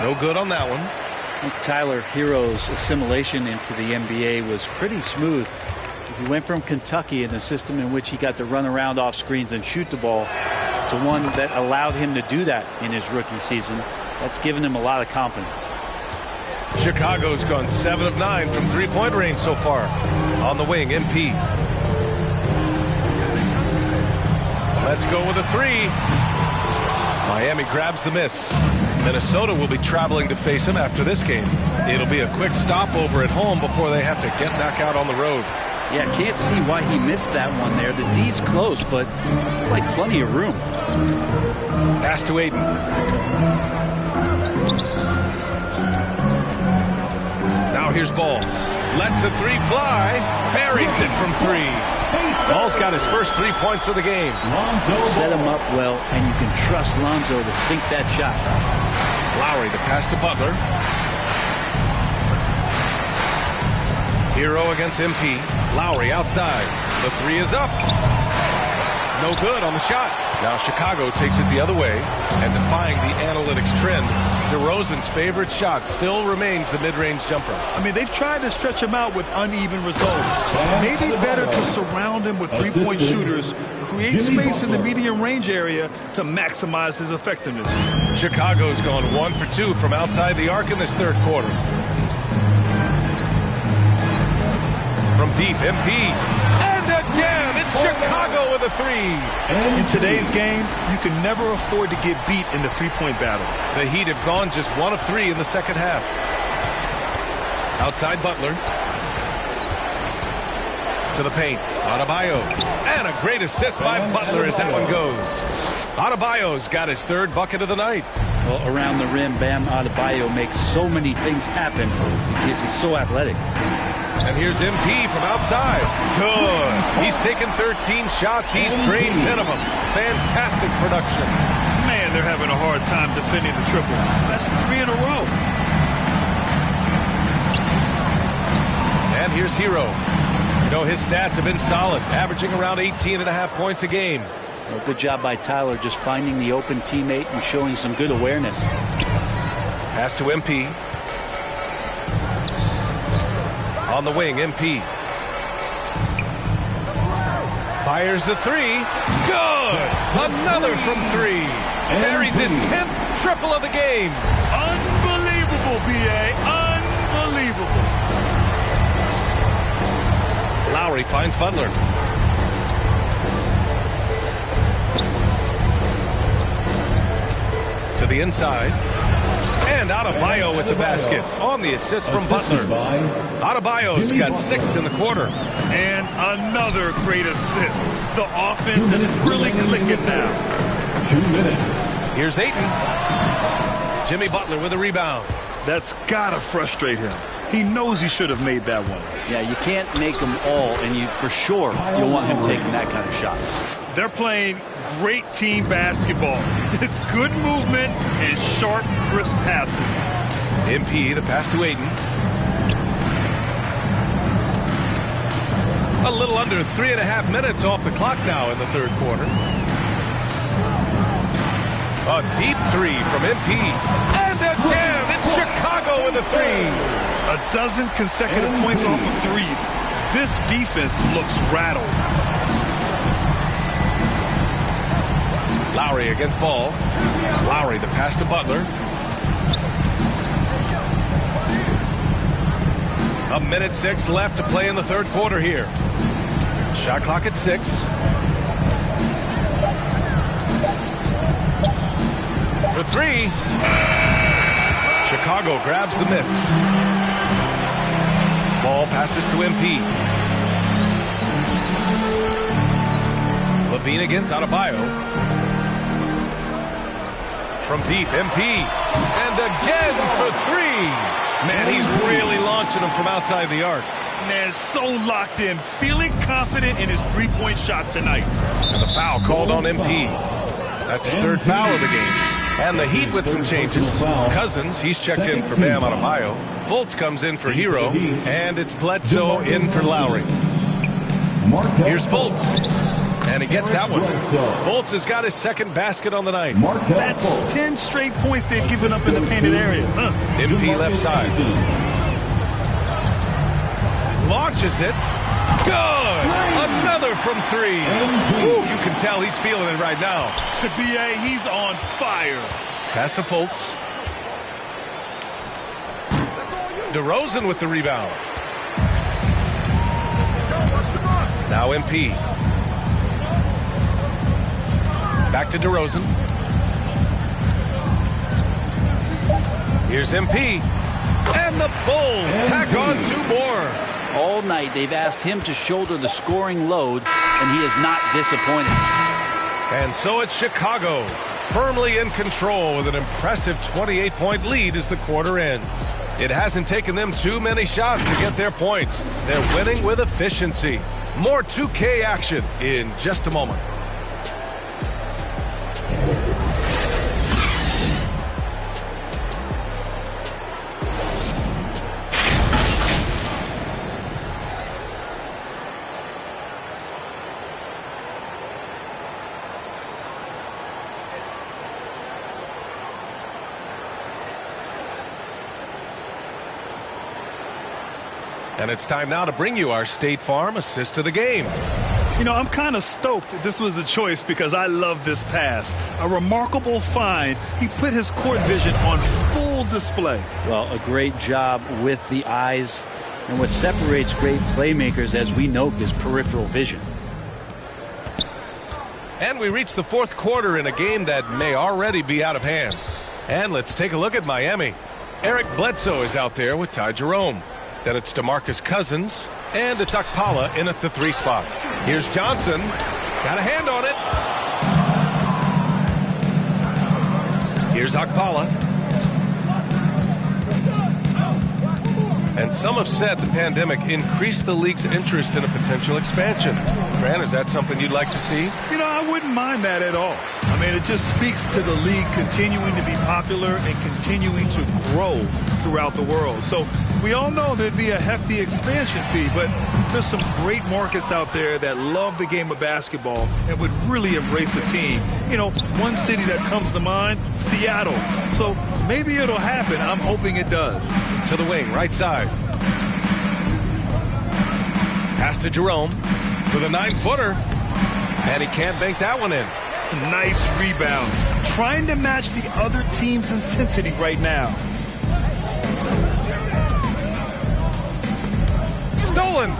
No good on that one. I think Tyler Hero's assimilation into the NBA was pretty smooth. He went from Kentucky in a system in which he got to run around off screens and shoot the ball to one that allowed him to do that in his rookie season. That's given him a lot of confidence. Chicago's gone 7 of 9 from three-point range so far. On the wing, MP. Let's go with a three. Miami grabs the miss. Minnesota will be traveling to face him after this game. It'll be a quick stopover at home before they have to get back out on the road. Yeah, can't see why he missed that one there. The D's close, but like plenty of room. Pass to Ayton. Now here's Ball. Lets the three fly. Buries it from 3. Ball's got his first 3 points of the game. Set him up well, and you can trust Lonzo to sink that shot. Lowry, the pass to Butler. Hero against MP. Lowry outside. The 3 is up. No good on the shot. Now Chicago takes it the other way, and defying the analytics trend, DeRozan's favorite shot still remains the mid-range jumper. I mean, they've tried to stretch him out with uneven results. Maybe better to surround him with three-point shooters, create space in the medium range area to maximize his effectiveness. Chicago's gone 1 for 2 from outside the arc in this third quarter. From deep, MP. And again, it's Chicago with a 3. In today's game, you can never afford to get beat in the three-point battle. The Heat have gone just 1 of 3 in the second half. Outside Butler. To the paint. Adebayo. And a great assist by Butler as that one goes. Adebayo's got his 3rd bucket of the night. Well, around the rim, Bam Adebayo makes so many things happen because he's so athletic. And here's MP from outside. Good. He's taken 13 shots. He's drained 10 of them. Fantastic production. Man, they're having a hard time defending the triple. That's 3 in a row. And And here's Hero. You know, his stats have been solid, averaging around 18.5 points a game. Well, good job by Tyler just finding the open teammate and showing some good awareness. Pass to MP. On the wing, MP. Fires the three. Good! Another from three. Buries his 10th triple of the game. Unbelievable, B.A. Unbelievable. Lowry finds Butler. To the inside. And Adebayo with the basket on the assist from Butler. Adebayo's got 6 in the quarter. And another great assist. The offense is really clicking now. 2 minutes. Here's Ayton. Jimmy Butler with a rebound. That's gotta frustrate him. He knows he should have made that one. Yeah, you can't make them all, and you for sure you'll want him taking that kind of shot. They're playing great team basketball. It's good movement and sharp, crisp passing. MP, the pass to Ayton. A little under 3.5 minutes off the clock now in the third quarter. A deep three from MP. And again, it's Chicago with a three. A dozen consecutive points off of threes. This defense looks rattled. Lowry against Ball. Lowry, the pass to Butler. A minute 6 left to play in the third quarter here. Shot clock at 6. For 3. Chicago grabs the miss. Ball passes to MP. Levine against Adebayo. From deep, MP. And again for 3. Man, he's really launching them from outside the arc. Man, so locked in, feeling confident in his three-point shot tonight. And the foul called on MP. That's his third foul of the game. And the Heat with some changes. Cousins, he's checked in for Bam Adebayo. Fultz comes in for Hero. And it's Bledsoe in for Lowry. Here's Fultz. And he gets that one. Fultz has got his second basket on the night. That's 10 straight points they've given up in the painted area. MP left side. Launches it. Good! Another from 3. Ooh, you can tell he's feeling it right now. The BA, he's on fire. Pass to Fultz. DeRozan with the rebound. Now MP. Back to DeRozan. Here's MP. And the Bulls tack on 2 more. All night they've asked him to shoulder the scoring load, and he is not disappointed. And so it's Chicago, firmly in control with an impressive 28-point lead as the quarter ends. It hasn't taken them too many shots to get their points. They're winning with efficiency. More 2K action in just a moment. And it's time now to bring you our State Farm assist of the game. You know, I'm kind of stoked this was a choice because I love this pass. A remarkable find. He put his court vision on full display. Well, a great job with the eyes. And what separates great playmakers, as we know, is peripheral vision. And we reach the fourth quarter in a game that may already be out of hand. And let's take a look at Miami. Eric Bledsoe is out there with Ty Jerome. Then it's DeMarcus Cousins, and it's Okpala in at the 3 spot. Here's Johnson. Got a hand on it. Here's Okpala. And some have said the pandemic increased the league's interest in a potential expansion. Grant, is that something you'd like to see? You know, I wouldn't mind that at all. I mean, it just speaks to the league continuing to be popular and continuing to grow throughout the world. So We all know there'd be a hefty expansion fee, but there's some great markets out there that love the game of basketball and would really embrace a team. You know, one city that comes to mind, Seattle. So maybe it'll happen. I'm hoping it does. To the wing, right side. Pass to Jerome with a 9-footer. And he can't bank that one in. Nice rebound. Trying to match the other team's intensity right now. Stolen.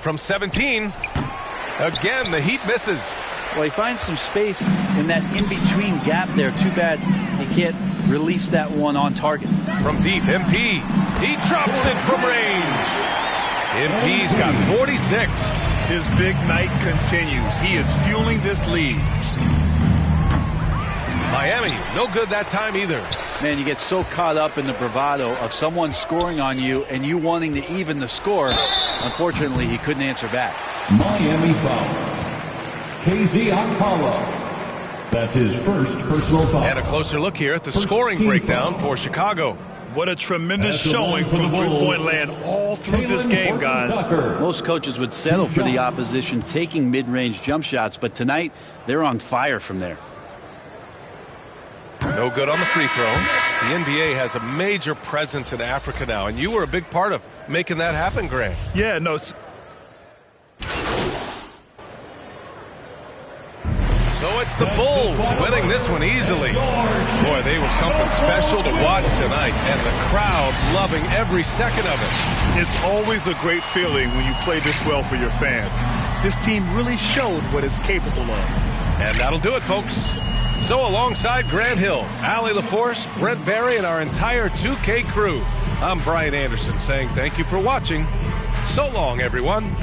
From 17. Again, the Heat misses. Well, he finds some space in that in-between gap there. Too bad he can't release that one on target. From deep, MP. He drops it from range. MP's got 46. His big night continues. He is fueling this lead. Miami, no good that time either. Man, you get so caught up in the bravado of someone scoring on you and you wanting to even the score. Unfortunately, he couldn't answer back. Miami foul. KZ Okpala. That's his first personal foul. And a closer look here at the scoring breakdown for Chicago. What a tremendous showing from three-point land all through this game, guys. Most coaches would settle for the opposition taking mid-range jump shots, but tonight they're on fire from there. No good on the free throw. The NBA has a major presence in Africa now, and you were a big part of making that happen, Grant. Yeah, no. So it's the Bulls winning this one easily. Boy, they were something special to watch tonight, and the crowd loving every second of it. It's always a great feeling when you play this well for your fans. This team really showed what it's capable of. And that'll do it, folks. So alongside Grant Hill, Allie LaForce, Brent Barry, and our entire 2K crew, I'm Brian Anderson saying thank you for watching. So long, everyone.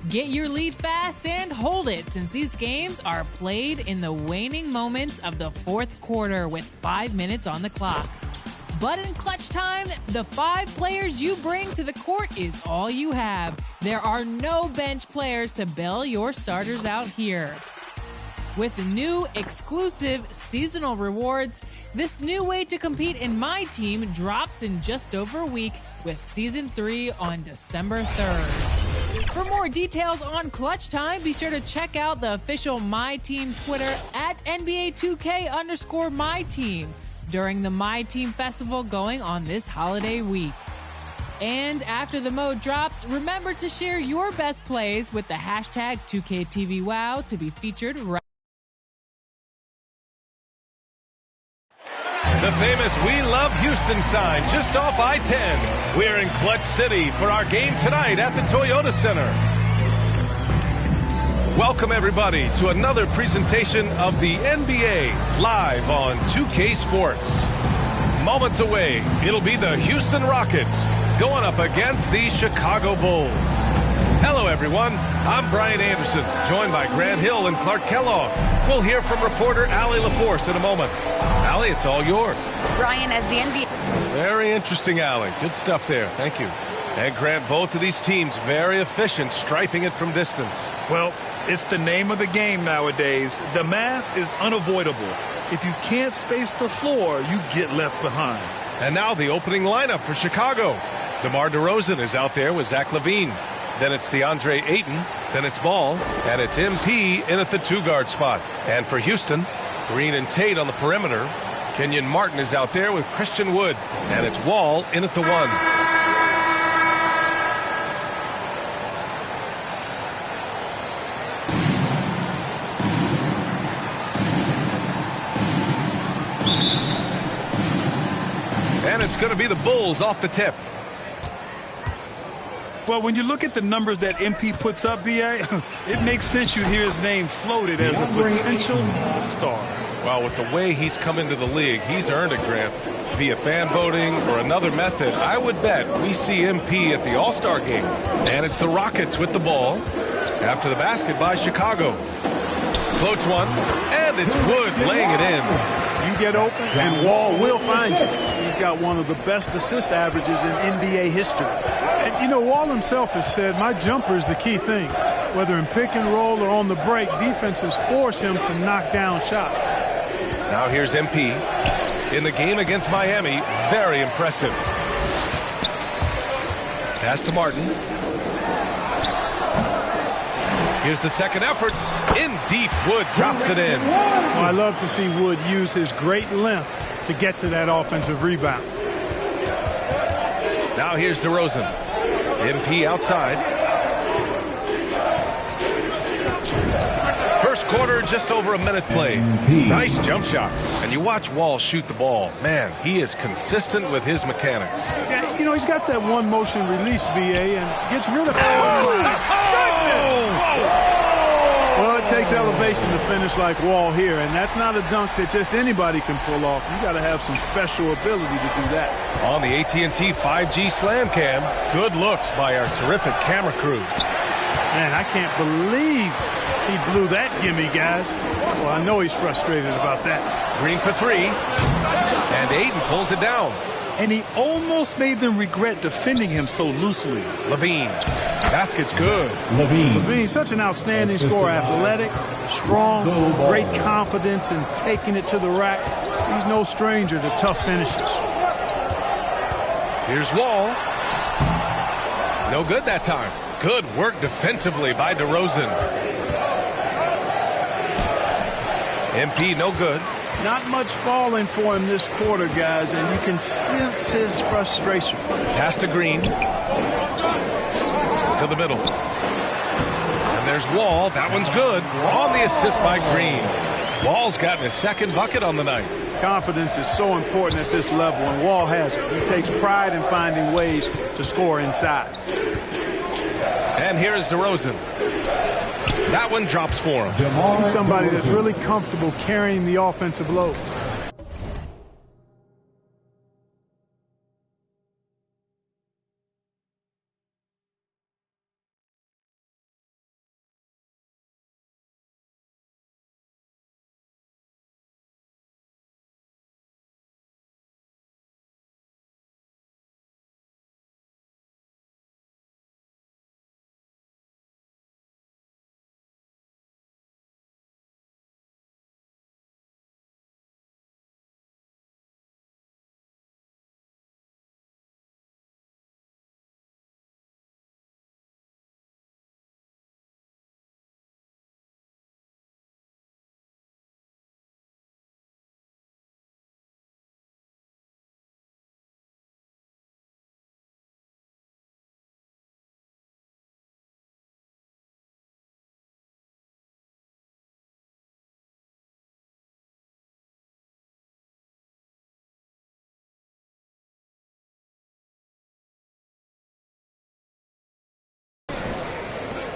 Get your lead fast and hold it, since these games are played in the waning moments of the fourth quarter with 5 minutes on the clock. But in clutch time, the 5 players you bring to the court is all you have. There are no bench players to bail your starters out here. With new exclusive seasonal rewards, this new way to compete in My Team drops in just over a week with Season 3 on December 3rd. For more details on Clutch Time, be sure to check out the official My Team Twitter at NBA2K_MyTeam during the My Team Festival going on this holiday week. And after the mode drops, remember to share your best plays with the hashtag 2KTVWow to be featured right. The famous We Love Houston sign just off I-10. We're in Clutch City for our game tonight at the Toyota Center. Welcome, everybody, to another presentation of the NBA live on 2K Sports. Moments away, it'll be the Houston Rockets going up against the Chicago Bulls. Hello, everyone. I'm Brian Anderson, joined by Grant Hill and Clark Kellogg. We'll hear from reporter Allie LaForce in a moment. Allie, it's all yours. Brian, as the NBA... Very interesting, Allie. Good stuff there. Thank you. And Grant, both of these teams very efficient, striping it from distance. Well, it's the name of the game nowadays. The math is unavoidable. If you can't space the floor, you get left behind. And now the opening lineup for Chicago. DeMar DeRozan is out there with Zach LaVine. Then it's DeAndre Ayton. Then it's Ball. And it's MP in at the 2-guard spot. And for Houston, Green and Tate on the perimeter. Kenyon Martin is out there with Christian Wood. And it's Wall in at the 1. And it's going to be the Bulls off the tip. Well, when you look at the numbers that MP puts up, BA, it makes sense you hear his name floated as a potential star. Well, with the way he's come into the league, he's earned it, Grant. Via fan voting or another method, I would bet we see MP at the All-Star game. And it's the Rockets with the ball after the basket by Chicago. Floats one, and And it's Wood laying it in. You get open, and Wall will find you. He's got one of the best assist averages in NBA history. And, you know, Wall himself has said, my jumper is the key thing. Whether in pick and roll or on the break, defenses force him to knock down shots. Now here's MP. In the game against Miami, very impressive. Pass to Martin. Here's the second effort. In deep, Wood drops it in. Well, I love to see Wood use his great length to get to that offensive rebound. Now here's DeRozan. MP outside. First quarter, just over a minute played. Nice jump shot. And you watch Wall shoot the ball. Man, he is consistent with his mechanics. Yeah, you know, he's got that one motion release, BA, and gets rid of it. Well, it takes elevation to finish like Wall here, and that's not a dunk that just anybody can pull off. You got to have some special ability to do that. On the AT&T 5G Slam Cam, good looks by our terrific camera crew. Man, I can't believe he blew that gimme, guys. Well, I know he's frustrated about that. Green for three, and Ayton pulls it down. And he almost made them regret defending him so loosely. Levine. Basket's good. Levine, such an outstanding scorer. Athletic, strong, great confidence in taking it to the rack. He's no stranger to tough finishes. Here's Wall. No good that time. Good work defensively by DeRozan. MP no good. Not much falling for him this quarter, guys, and you can sense his frustration. Pass to Green. To the middle. And there's Wall. That one's good. On the assist by Green. Wall's gotten his second bucket on the night. Confidence is so important at this level, and Wall has it. He takes pride in finding ways to score inside. And here is DeRozan. That one drops for him. He's somebody that's really comfortable carrying the offensive load.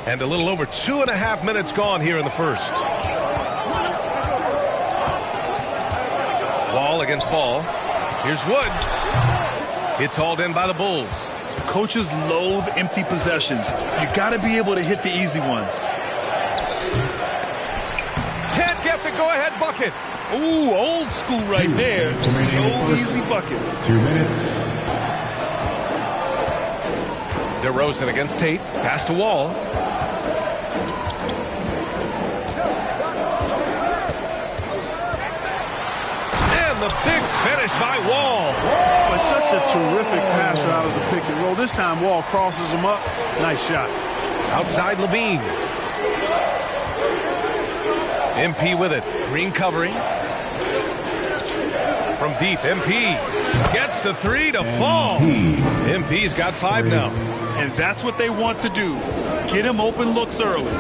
And a little over 2.5 minutes gone here in the first. Wall against Ball. Here's Wood. It's hauled in by the Bulls. Coaches loathe empty possessions. You got to be able to hit the easy ones. Can't get the go-ahead bucket. Ooh, old school right there. No easy buckets. 2 minutes. DeRozan against Tate. Pass to Wall. And the big finish by Wall. It's such a terrific passer out of the pick and roll. This time Wall crosses him up. Nice shot. Outside Levine. MP with it. Green covering. From deep, MP gets the three to fall. MP's got 5 now. And that's what they want to do. Get him open looks early.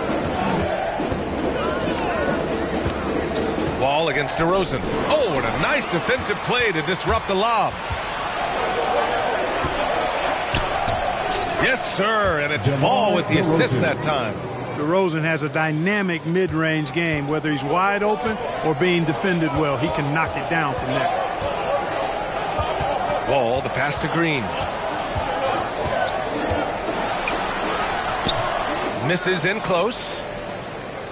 Wall against DeRozan. Oh, what a nice defensive play to disrupt the lob. Yes, sir, and it's Ball with the assist that time. DeRozan has a dynamic mid-range game. Whether he's wide open or being defended well, he can knock it down from there. Wall, the pass to Green. Misses in close.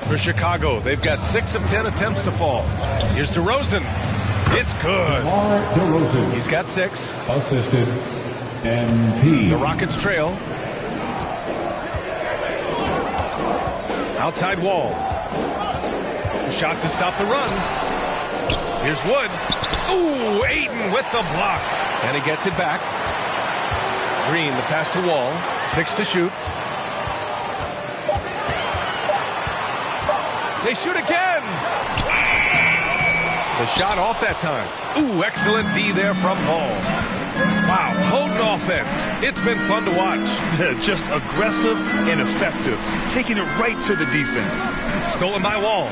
For Chicago, they've got 6 of 10 attempts to fall. Here's DeRozan. It's good. DeRozan. He's got 6. Assisted MP. The Rockets trail. Outside Wall. Shot to stop the run. Here's Wood. Ooh, Ayton with the block. And he gets it back. Green, the pass to Wall. 6 to shoot. They shoot again. The shot off that time. Ooh, excellent D there from Hall. Wow, potent offense. It's been fun to watch. Just aggressive and effective. Taking it right to the defense. Stolen by Wall.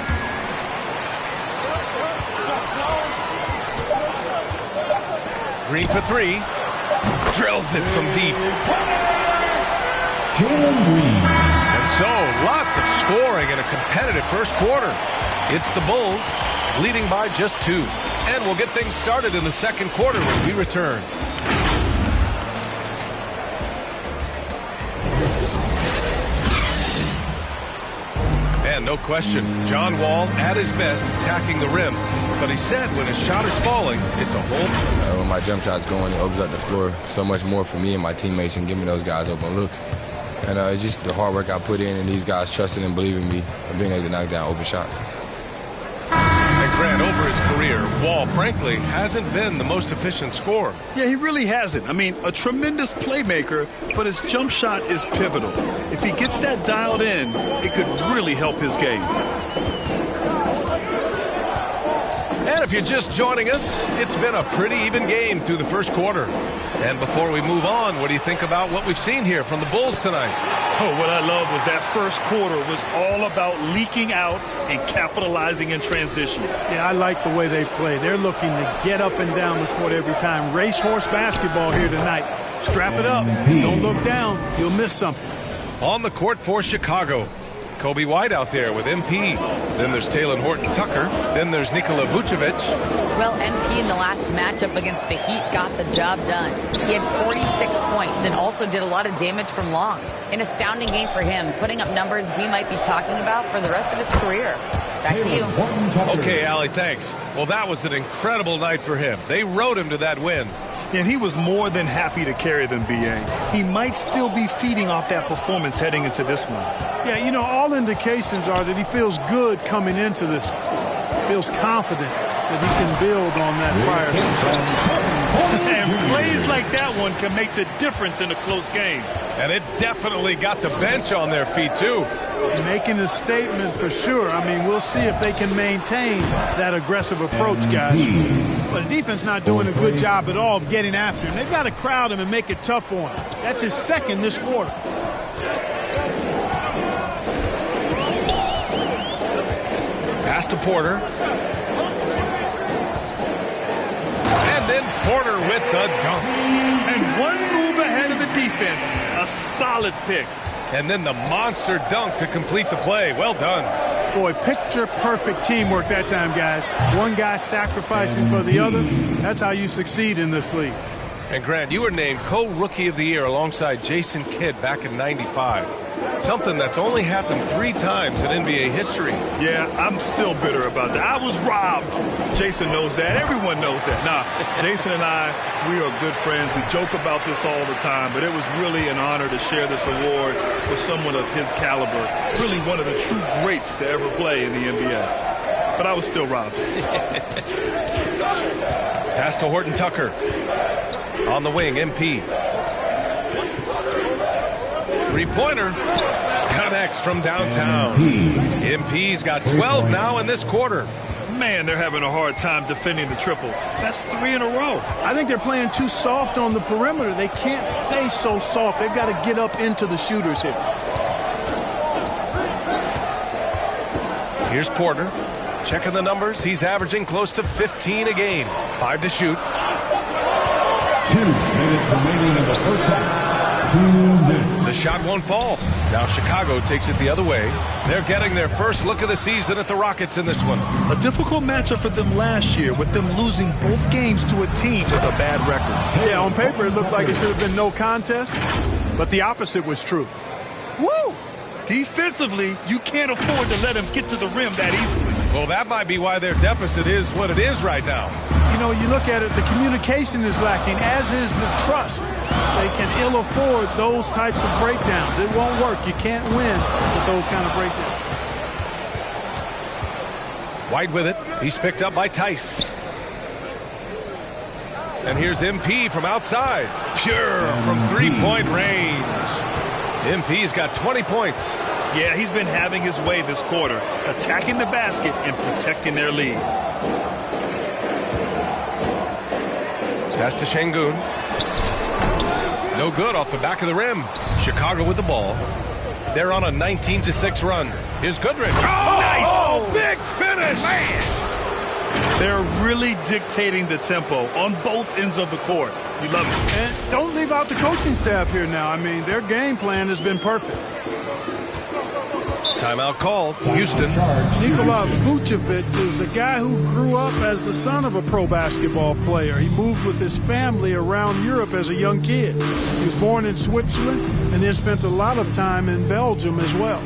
Green for 3. Drills it from deep. Jalen Green. And so, lots of scoring in a competitive first quarter. It's the Bulls leading by just 2. And we'll get things started in the second quarter when we return. And no question, John Wall at his best attacking the rim. But he said when his shot is falling, it's a hole. When my jump shot's going, it opens up the floor so much more for me and my teammates and giving those guys open looks. And it's just the hard work I put in and these guys trusting and believing me and being able to knock down open shots. And Grant, over his career, Wall, frankly, hasn't been the most efficient scorer. Yeah, he really hasn't. I mean, a tremendous playmaker, but his jump shot is pivotal. If he gets that dialed in, it could really help his game. And if you're just joining us, it's been a pretty even game through the first quarter. And before we move on, what do you think about what we've seen here from the Bulls tonight? Oh, what I love was that first quarter was all about leaking out and capitalizing in transition. Yeah, I like the way they play. They're looking to get up and down the court every time. Racehorse basketball here tonight. Strap it up. Don't look down. You'll miss something. On the court for Chicago, Kobe White out there with MP. Then there's Talen Horton-Tucker. Then there's Nikola Vucevic. Well, MP in the last matchup against the Heat got the job done. He had 46 points and also did a lot of damage from long. An astounding game for him, putting up numbers we might be talking about for the rest of his career. Back to you. Okay, Allie, thanks. Well, that was an incredible night for him. They rode him to that win. And he was more than happy to carry them, B.A. He might still be feeding off that performance heading into this one. Yeah, you know, all indications are that he feels good coming into this. Feels confident that he can build on that prior success. And plays like that one can make the difference in a close game. And it definitely got the bench on their feet, too. Making a statement for sure. I mean, we'll see if they can maintain that aggressive approach, guys. But the defense not doing a good job at all of getting after him. They've got to crowd him and make it tough for him. That's his second this quarter. Pass to Porter. And then Porter with the dunk. And one move ahead of the defense. A solid pick. And then the monster dunk to complete the play. Well done. Boy, picture-perfect teamwork that time, guys. One guy sacrificing for the other. That's how you succeed in this league. And Grant, you were named co-rookie of the year alongside Jason Kidd back in '95. Something that's only happened 3 times in NBA history. Yeah, I'm still bitter about that. I was robbed. Jason knows that. Everyone knows that. Nah, Jason and I, we are good friends. We joke about this all the time, but it was really an honor to share this award with someone of his caliber. Really one of the true greats to ever play in the NBA. But I was still robbed. Pass to Horton-Tucker. On the wing, MP. Three-pointer. Connects from downtown. MP's got 12 now in this quarter. Man, they're having a hard time defending the triple. That's 3 in a row. I think they're playing too soft on the perimeter. They can't stay so soft. They've got to get up into the shooters here. Here's Porter. Checking the numbers. He's averaging close to 15 a game. 5 to shoot. 2 minutes remaining in the first half. 2 minutes. The shot won't fall. Now Chicago takes it the other way. They're getting their first look of the season at the Rockets in this one. A difficult matchup for them last year, with them losing both games to a team with a bad record. Yeah, on paper it looked like it should have been no contest, but the opposite was true. Woo! Defensively, you can't afford to let him get to the rim that easily. Well, that might be why their deficit is what it is right now. You know, you look at it, the communication is lacking, as is the trust. They can ill afford those types of breakdowns. It won't work. You can't win with those kind of breakdowns. White with it. He's picked up by Tice. And here's MP from outside. Pure from three-point range. MP's got 20 points. Yeah, he's been having his way this quarter, attacking the basket and protecting their lead. Pass to Şengün. No good off the back of the rim. Chicago with the ball. They're on a 19-6 run. Here's Goodrich. Oh, nice! Oh, big finish! Man! They're really dictating the tempo on both ends of the court. You love it. And don't leave out the coaching staff here now. I mean, their game plan has been perfect. Timeout call. Houston. Nikola Vucevic is a guy who grew up as the son of a pro basketball player. He moved with his family around Europe as a young kid. He was born in Switzerland and then spent a lot of time in Belgium as well.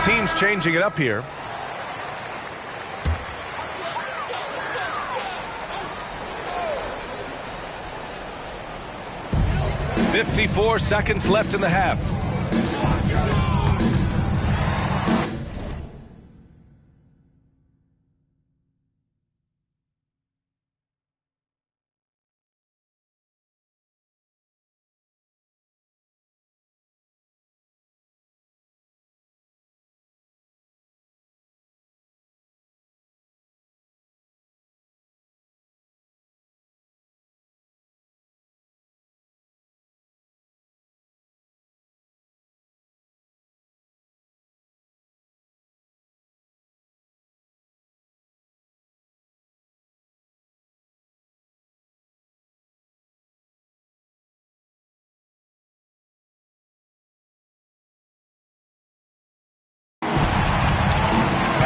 Teams changing it up here. .54 seconds left in the half.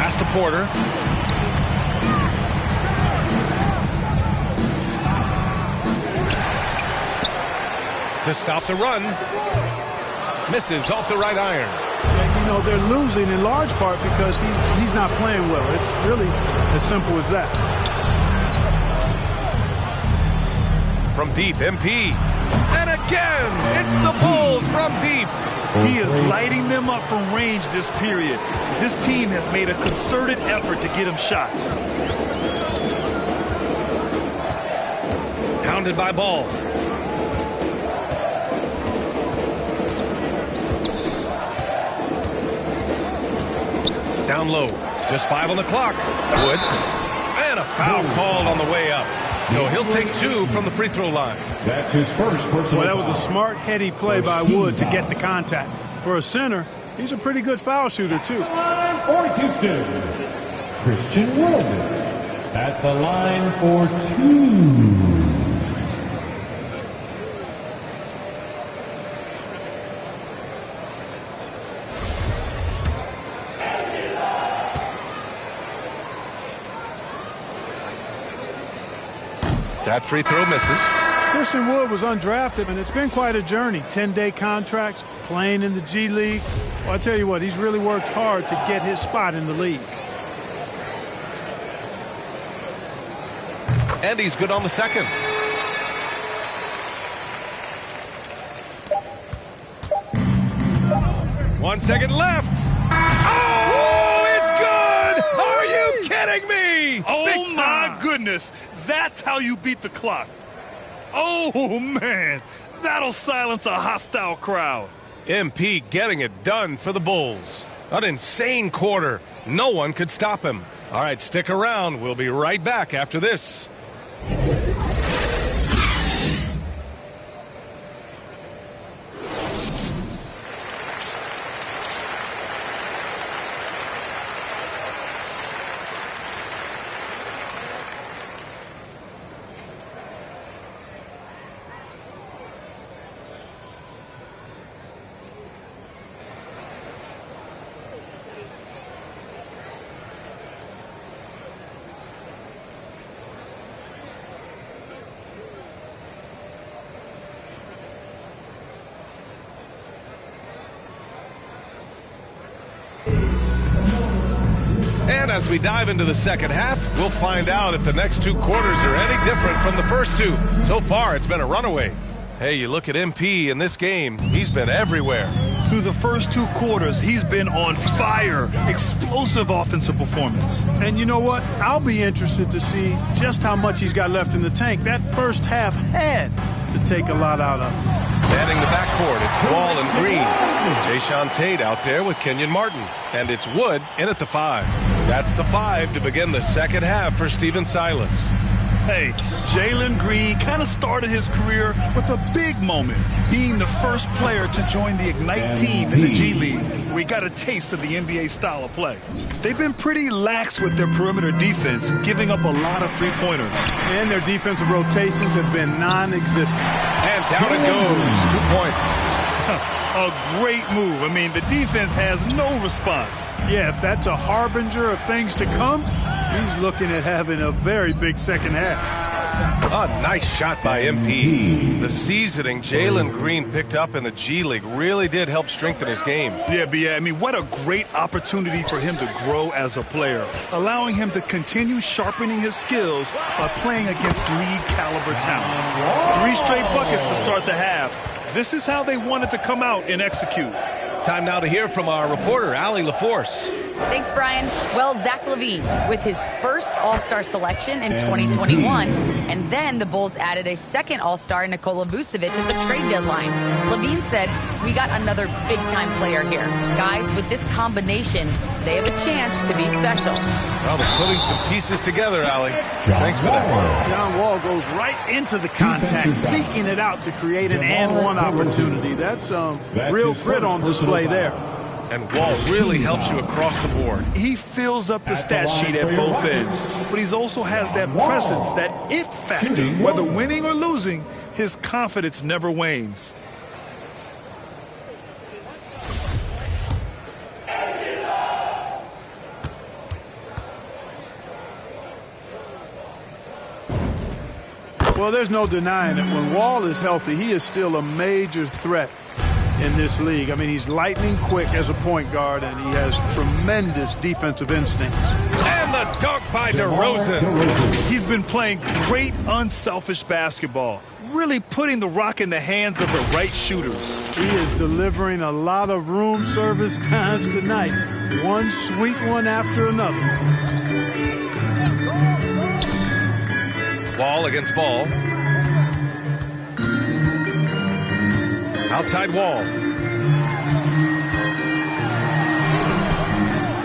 To Porter. To stop the run. Misses off the right iron. You know, they're losing in large part because he's not playing well. It's really as simple as that. From deep, MP. And again, it's the Bulls from deep. He is lighting them up from range this period. This team has made a concerted effort to get him shots. Pounded by Ball. Down low. Just 5 on the clock. Wood. And a foul called on the way up. So he'll take 2 from the free throw line. That's his first personal. Well, that was a smart, heady play by Wood to get the contact. For a center, he's a pretty good foul shooter, too. For Houston, Christian Wood at the line for 2. That free throw misses. Christian Wood was undrafted, and it's been quite a journey. 10-day contracts, playing in the G League. Well, I tell you what, he's really worked hard to get his spot in the league. And he's good on the second. One second left. Oh, it's good! Are you kidding me? Oh, my goodness. That's how you beat the clock. Oh, man. That'll silence a hostile crowd. MP getting it done for the Bulls. An insane quarter. No one could stop him. All right, stick around. We'll be right back after this. And as we dive into the second half, we'll find out if the next two quarters are any different from the first two. So far, it's been a runaway. Hey, you look at MP in this game, he's been everywhere. Through the first two quarters, he's been on fire. Explosive offensive performance. And you know what? I'll be interested to see just how much he's got left in the tank. That first half had to take a lot out of him. Manning the backcourt, it's Wall and Green. Jayshawn Tate out there with Kenyon Martin. And it's Wood in at the 5. That's the 5 to begin the second half for Stephen Silas. Hey, Jalen Green kind of started his career with a big moment, being the first player to join the Ignite team in the G League, where he got a taste of the NBA style of play. They've been pretty lax with their perimeter defense, giving up a lot of three-pointers. And their defensive rotations have been non-existent. And down it goes, 2 points. A great move. I mean, the defense has no response. Yeah, if that's a harbinger of things to come, he's looking at having a very big second half. A nice shot by MP. The seasoning Jalen Green picked up in the G League really did help strengthen his game. Yeah, I mean, what a great opportunity for him to grow as a player, allowing him to continue sharpening his skills by playing against league-caliber talents. 3 straight buckets to start the half. This is how they wanted to come out and execute. Time now to hear from our reporter, Allie LaForce. Thanks, Brian. Well, Zach LaVine with his first All-Star selection in 2021, and then the Bulls added a second All-Star, Nikola Vucevic, at the trade deadline. LaVine said, "We got another big-time player here. Guys, with this combination, they have a chance to be special." Well, they're putting some pieces together, Allie. Thanks for that. John Wall goes right into the contact, seeking it out to create an and-one opportunity. That's real grit on display there. And Wall really helps you across the board. He fills up the stat sheet at both ends, but he also has that presence, that it factor. Whether winning or losing, his confidence never wanes. Well, there's no denying it. When Wall is healthy, he is still a major threat in this league. I mean, he's lightning quick as a point guard, and he has tremendous defensive instincts. And the dunk by DeRozan. He's been playing great, unselfish basketball, really putting the rock in the hands of the right shooters. He is delivering a lot of room service times tonight. One sweet one after another. Wall against Ball. Outside Wall.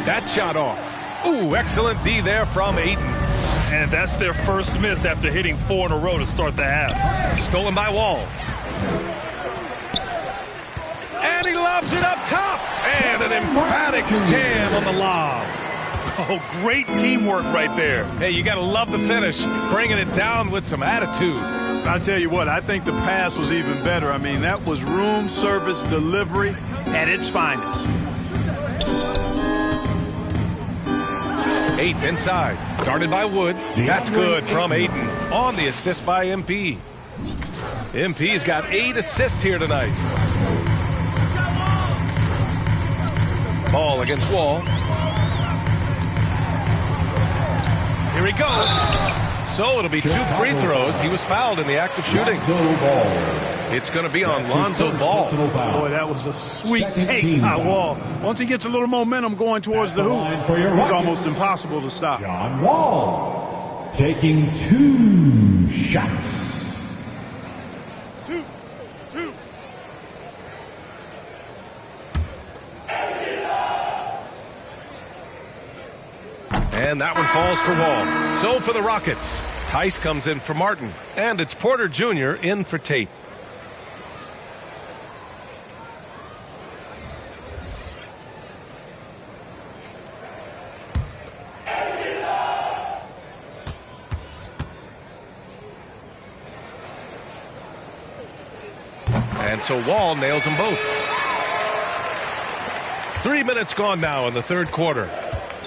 That shot off. Ooh, excellent D there from Ayton. And that's their first miss after hitting 4 in a row to start the half. Stolen by Wall. And he lobs it up top. And an emphatic jam on the lob. Oh, great teamwork right there. Hey, you got to love the finish. Bringing it down with some attitude. I'll tell you what, I think the pass was even better. I mean, that was room service delivery at its finest. 8 inside. Guarded by Wood. That's good from Ayton. On the assist by MP. MP's got 8 assists here tonight. Ball against Wall. Here he goes. So it'll be 2 free throws. He was fouled in the act of shooting. It's going to be on Lonzo Ball. Boy, that was a sweet take by Wall. Once he gets a little momentum going towards the hoop, he's almost impossible to stop. John Wall taking 2 shots. And that one falls for Wall. So for the Rockets, Tice comes in for Martin. And it's Porter Jr. in for Tate. And so Wall nails them both. 3 minutes gone now in the third quarter.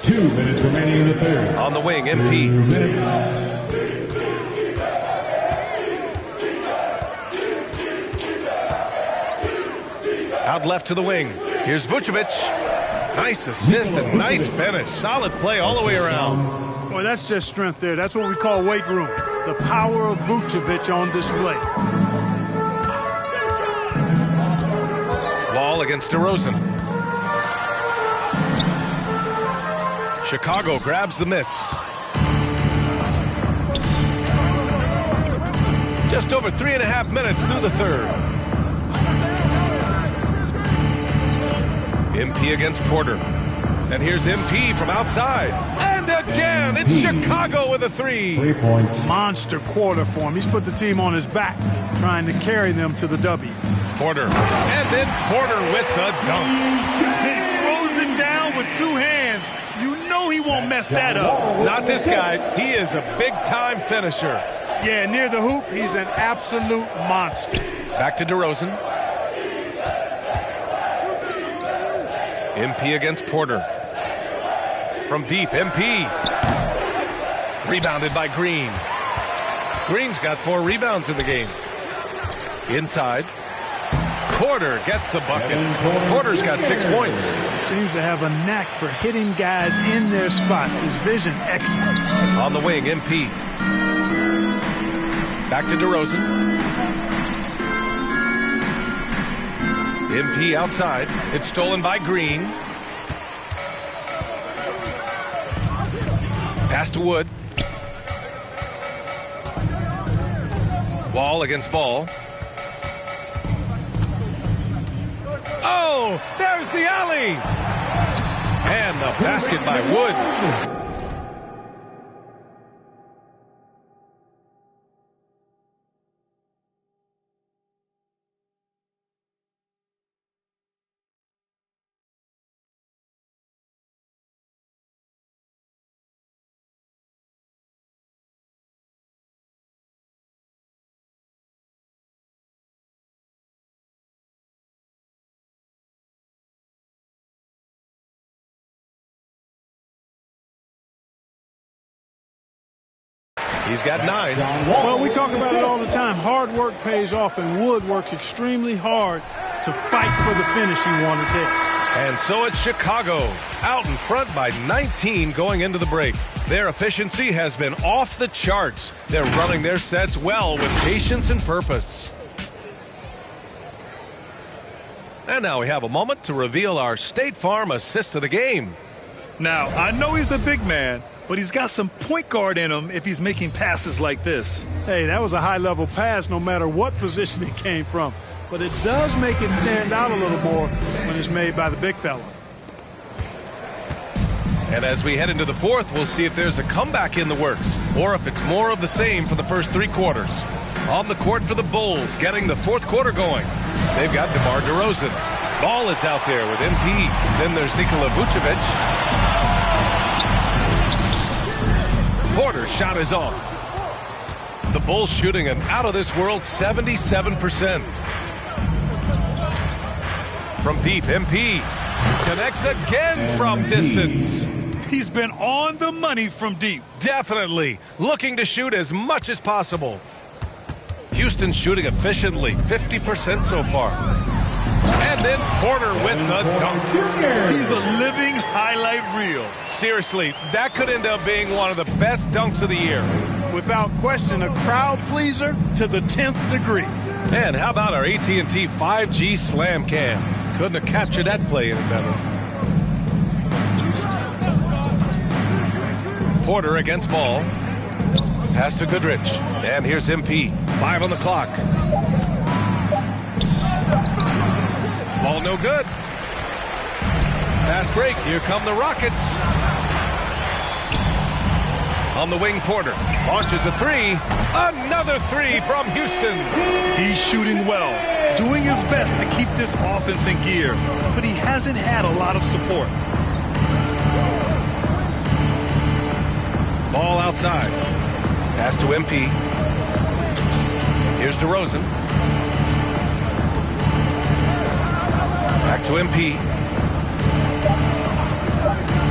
2 minutes remaining in the third. On the wing, MP. 2 minutes. Out left to the wing. Here's Vucevic. Nice assist and nice finish. Solid play all the way around. Boy, that's just strength there. That's what we call weight room. The power of Vucevic on display. Wall against DeRozan. Chicago grabs the miss. Just over 3.5 minutes through the third. MP against Porter. And here's MP from outside. And again, it's Chicago with a three. 3 points. Monster quarter for him. He's put the team on his back, trying to carry them to the W. Porter. And then Porter with the dunk. He throws it down with two hands. You know he won't mess that up. Not this guy. He is a big-time finisher. Yeah, near the hoop, he's an absolute monster. Back to DeRozan. MP against Porter. From deep, MP. Rebounded by Green. Green's got 4 rebounds in the game. Inside. Porter gets the bucket. Porter's got 6 points. Seems to have a knack for hitting guys in their spots. His vision, excellent. On the wing, MP. Back to DeRozan. MP outside. It's stolen by Green. Pass to Wood. Wall against Ball. Oh, there's the alley. And the basket by Wood. He's got 9. Well, we talk about it all the time. Hard work pays off, and Wood works extremely hard to fight for the finish he wanted there. And so it's Chicago, out in front by 19 going into the break. Their efficiency has been off the charts. They're running their sets well with patience and purpose. And now we have a moment to reveal our State Farm assist of the game. Now, I know he's a big man, but he's got some point guard in him if he's making passes like this. Hey, that was a high-level pass no matter what position it came from. But it does make it stand out a little more when it's made by the big fella. And as we head into the fourth, we'll see if there's a comeback in the works or if it's more of the same for the first 3 quarters. On the court for the Bulls, getting the fourth quarter going. They've got DeMar DeRozan. Ball is out there with MP. Then there's Nikola Vucevic. Porter's shot is off. The Bulls shooting an out-of-this-world 77%. From deep, MP connects again from distance. He's been on the money from deep. Definitely. Looking to shoot as much as possible. Houston shooting efficiently, 50% so far. And then Porter with the dunk. He's a living highlight reel. Seriously, that could end up being one of the best dunks of the year. Without question, a crowd pleaser to the 10th degree. And how about our AT&T 5G Slam Cam? Couldn't have captured that play any better. Porter against Ball. Pass to Goodrich. And here's MP. 5 on the clock. Ball no good. Fast break. Here come the Rockets. On the wing, Porter launches a three. Another three from Houston. He's shooting well, doing his best to keep this offense in gear, but he hasn't had a lot of support. Ball outside. Pass to MP. Here's DeRozan. Back to MP.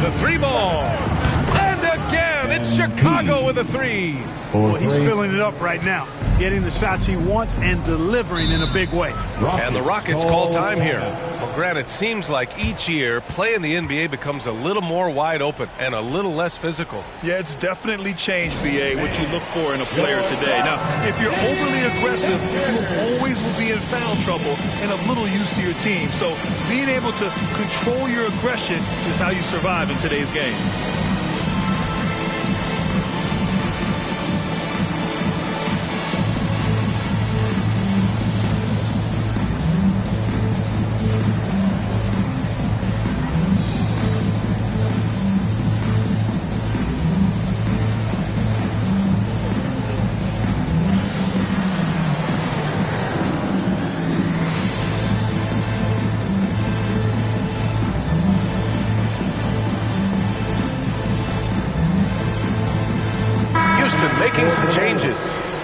The three ball. And again, it's Chicago with a three. Well, he's filling it up right now, getting the shots he wants and delivering in a big way. And the Rockets call time here. Well, Grant, it seems like each year play in the NBA becomes a little more wide open and a little less physical. Yeah, it's definitely changed, BA, what you look for in a player today. Now, if you're overly aggressive, you always will be in foul trouble and of little use to your team. So being able to control your aggression is how you survive in today's game. Making some changes.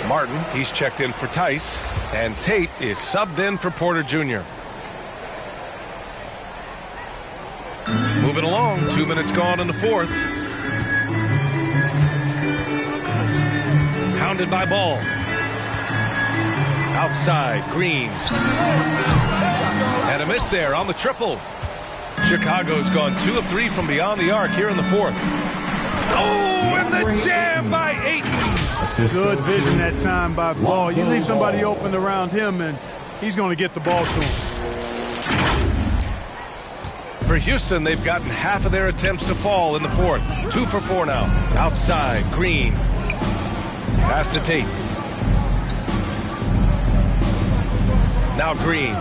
Martin, he's checked in for Tice, and Tate is subbed in for Porter Jr. Moving along, 2 minutes gone in the fourth. Pounded by Ball. Outside, Green. And a miss there on the triple. Chicago's gone 2 of 3 from beyond the arc here in the fourth. Oh, and the jam by Ayton. Good vision that time by Ball. You leave somebody open around him, and he's going to get the ball to him. For Houston, they've gotten half of their attempts to fall in the fourth. 2 for 4 now. Outside, Green. Pass to Tate. Now Green.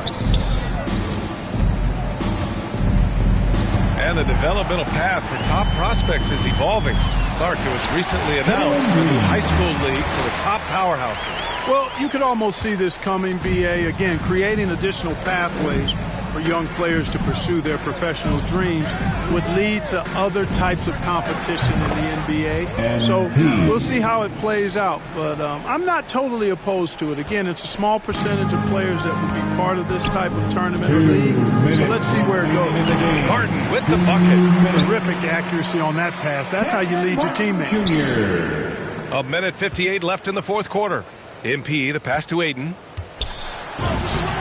And the developmental path for top prospects is evolving. Clark, it was recently announced for the high school league for the top powerhouses. Well, you could almost see this coming, BA. Again, creating additional pathways for young players to pursue their professional dreams would lead to other types of competition in the NBA. So we'll see how it plays out. But I'm not totally opposed to it. Again, it's a small percentage of players that would be part of this type of tournament or league. So let's see where it goes. Martin with the bucket. Terrific accuracy on that pass. That's how you lead your teammate. A minute 58 left in the fourth quarter. MP, the pass to Ayton.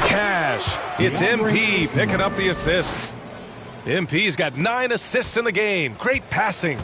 Cash. It's MP picking up the assist. MP's got 9 assists in the game. Great passing.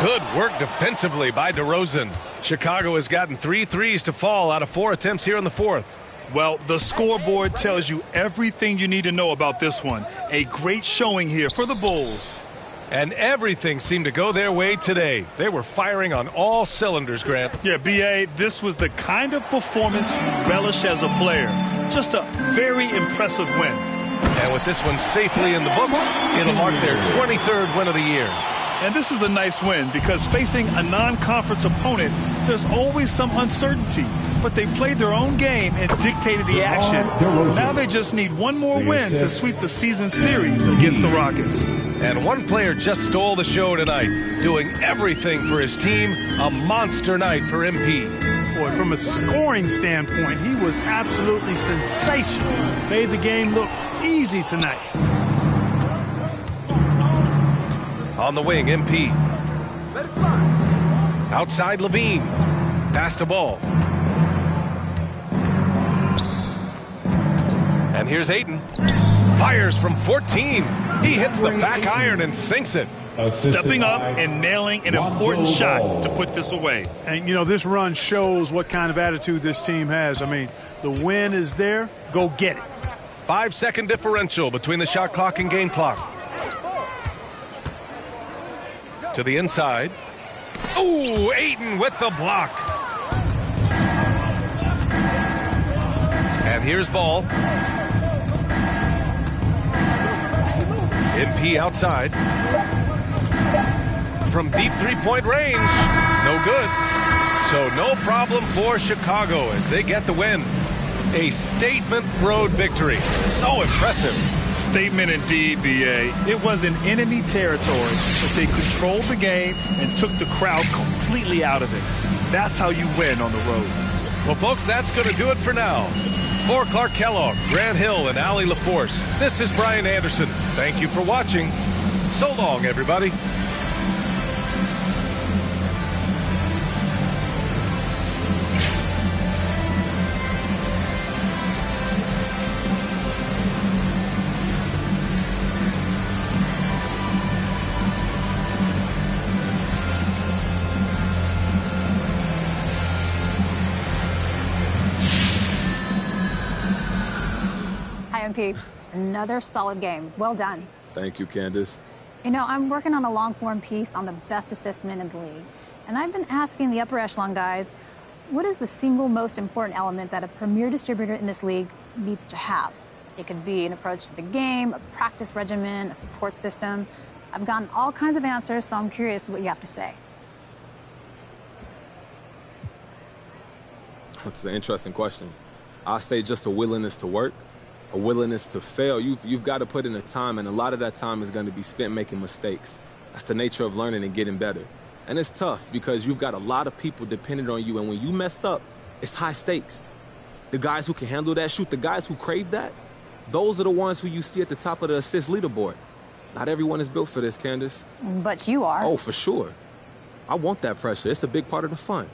Good work defensively by DeRozan. Chicago has gotten 3 threes to fall out of 4 attempts here in the fourth. Well, the scoreboard tells you everything you need to know about this one. A great showing here for the Bulls. And everything seemed to go their way today. They were firing on all cylinders, Grant. Yeah, B.A., this was the kind of performance you relish as a player. Just a very impressive win. And with this one safely in the books, it'll mark their 23rd win of the year. And this is a nice win because facing a non-conference opponent, there's always some uncertainty. But they played their own game and dictated the action. Now they just need one more win to sweep the season series against the Rockets. And one player just stole the show tonight, doing everything for his team. A monster night for MP. Boy, from a scoring standpoint, he was absolutely sensational. Made the game look easy tonight. On the wing, MP. Outside, Levine. Pass the ball. And here's Ayton. Fires from 14. He hits the back iron and sinks it. Stepping up and nailing an important shot to put this away. And, you know, this run shows what kind of attitude this team has. I mean, the win is there. Go get it. 5-second differential between the shot clock and game clock. To the inside. Ooh, Ayton with the block. And here's Ball. MP outside. From deep three-point range. No good. So no problem for Chicago as they get the win. A statement road victory. So impressive. Statement indeed, BA. It was in enemy territory, but they controlled the game and took the crowd completely out of it. That's how you win on the road. Well, folks, that's going to do it for now. For Clark Kellogg, Grant Hill, and Allie LaForce, this is Brian Anderson. Thank you for watching. So long, everybody. MP, another solid game. Well done. Thank you, Candace. You know, I'm working on a long-form piece on the best assist men in the league. And I've been asking the upper echelon guys, what is the single most important element that a premier distributor in this league needs to have? It could be an approach to the game, a practice regimen, a support system. I've gotten all kinds of answers, so I'm curious what you have to say. That's an interesting question. I'll say just a willingness to work. A willingness to fail. You've got to put in the time, and a lot of that time is going to be spent making mistakes. That's the nature of learning and getting better. And it's tough because you've got a lot of people dependent on you, and when you mess up, it's high stakes. The guys who can handle that, shoot, the guys who crave that, those are the ones who you see at the top of the assist leaderboard. Not everyone is built for this, Candace. But you are. Oh, for sure. I want that pressure. It's a big part of the fun.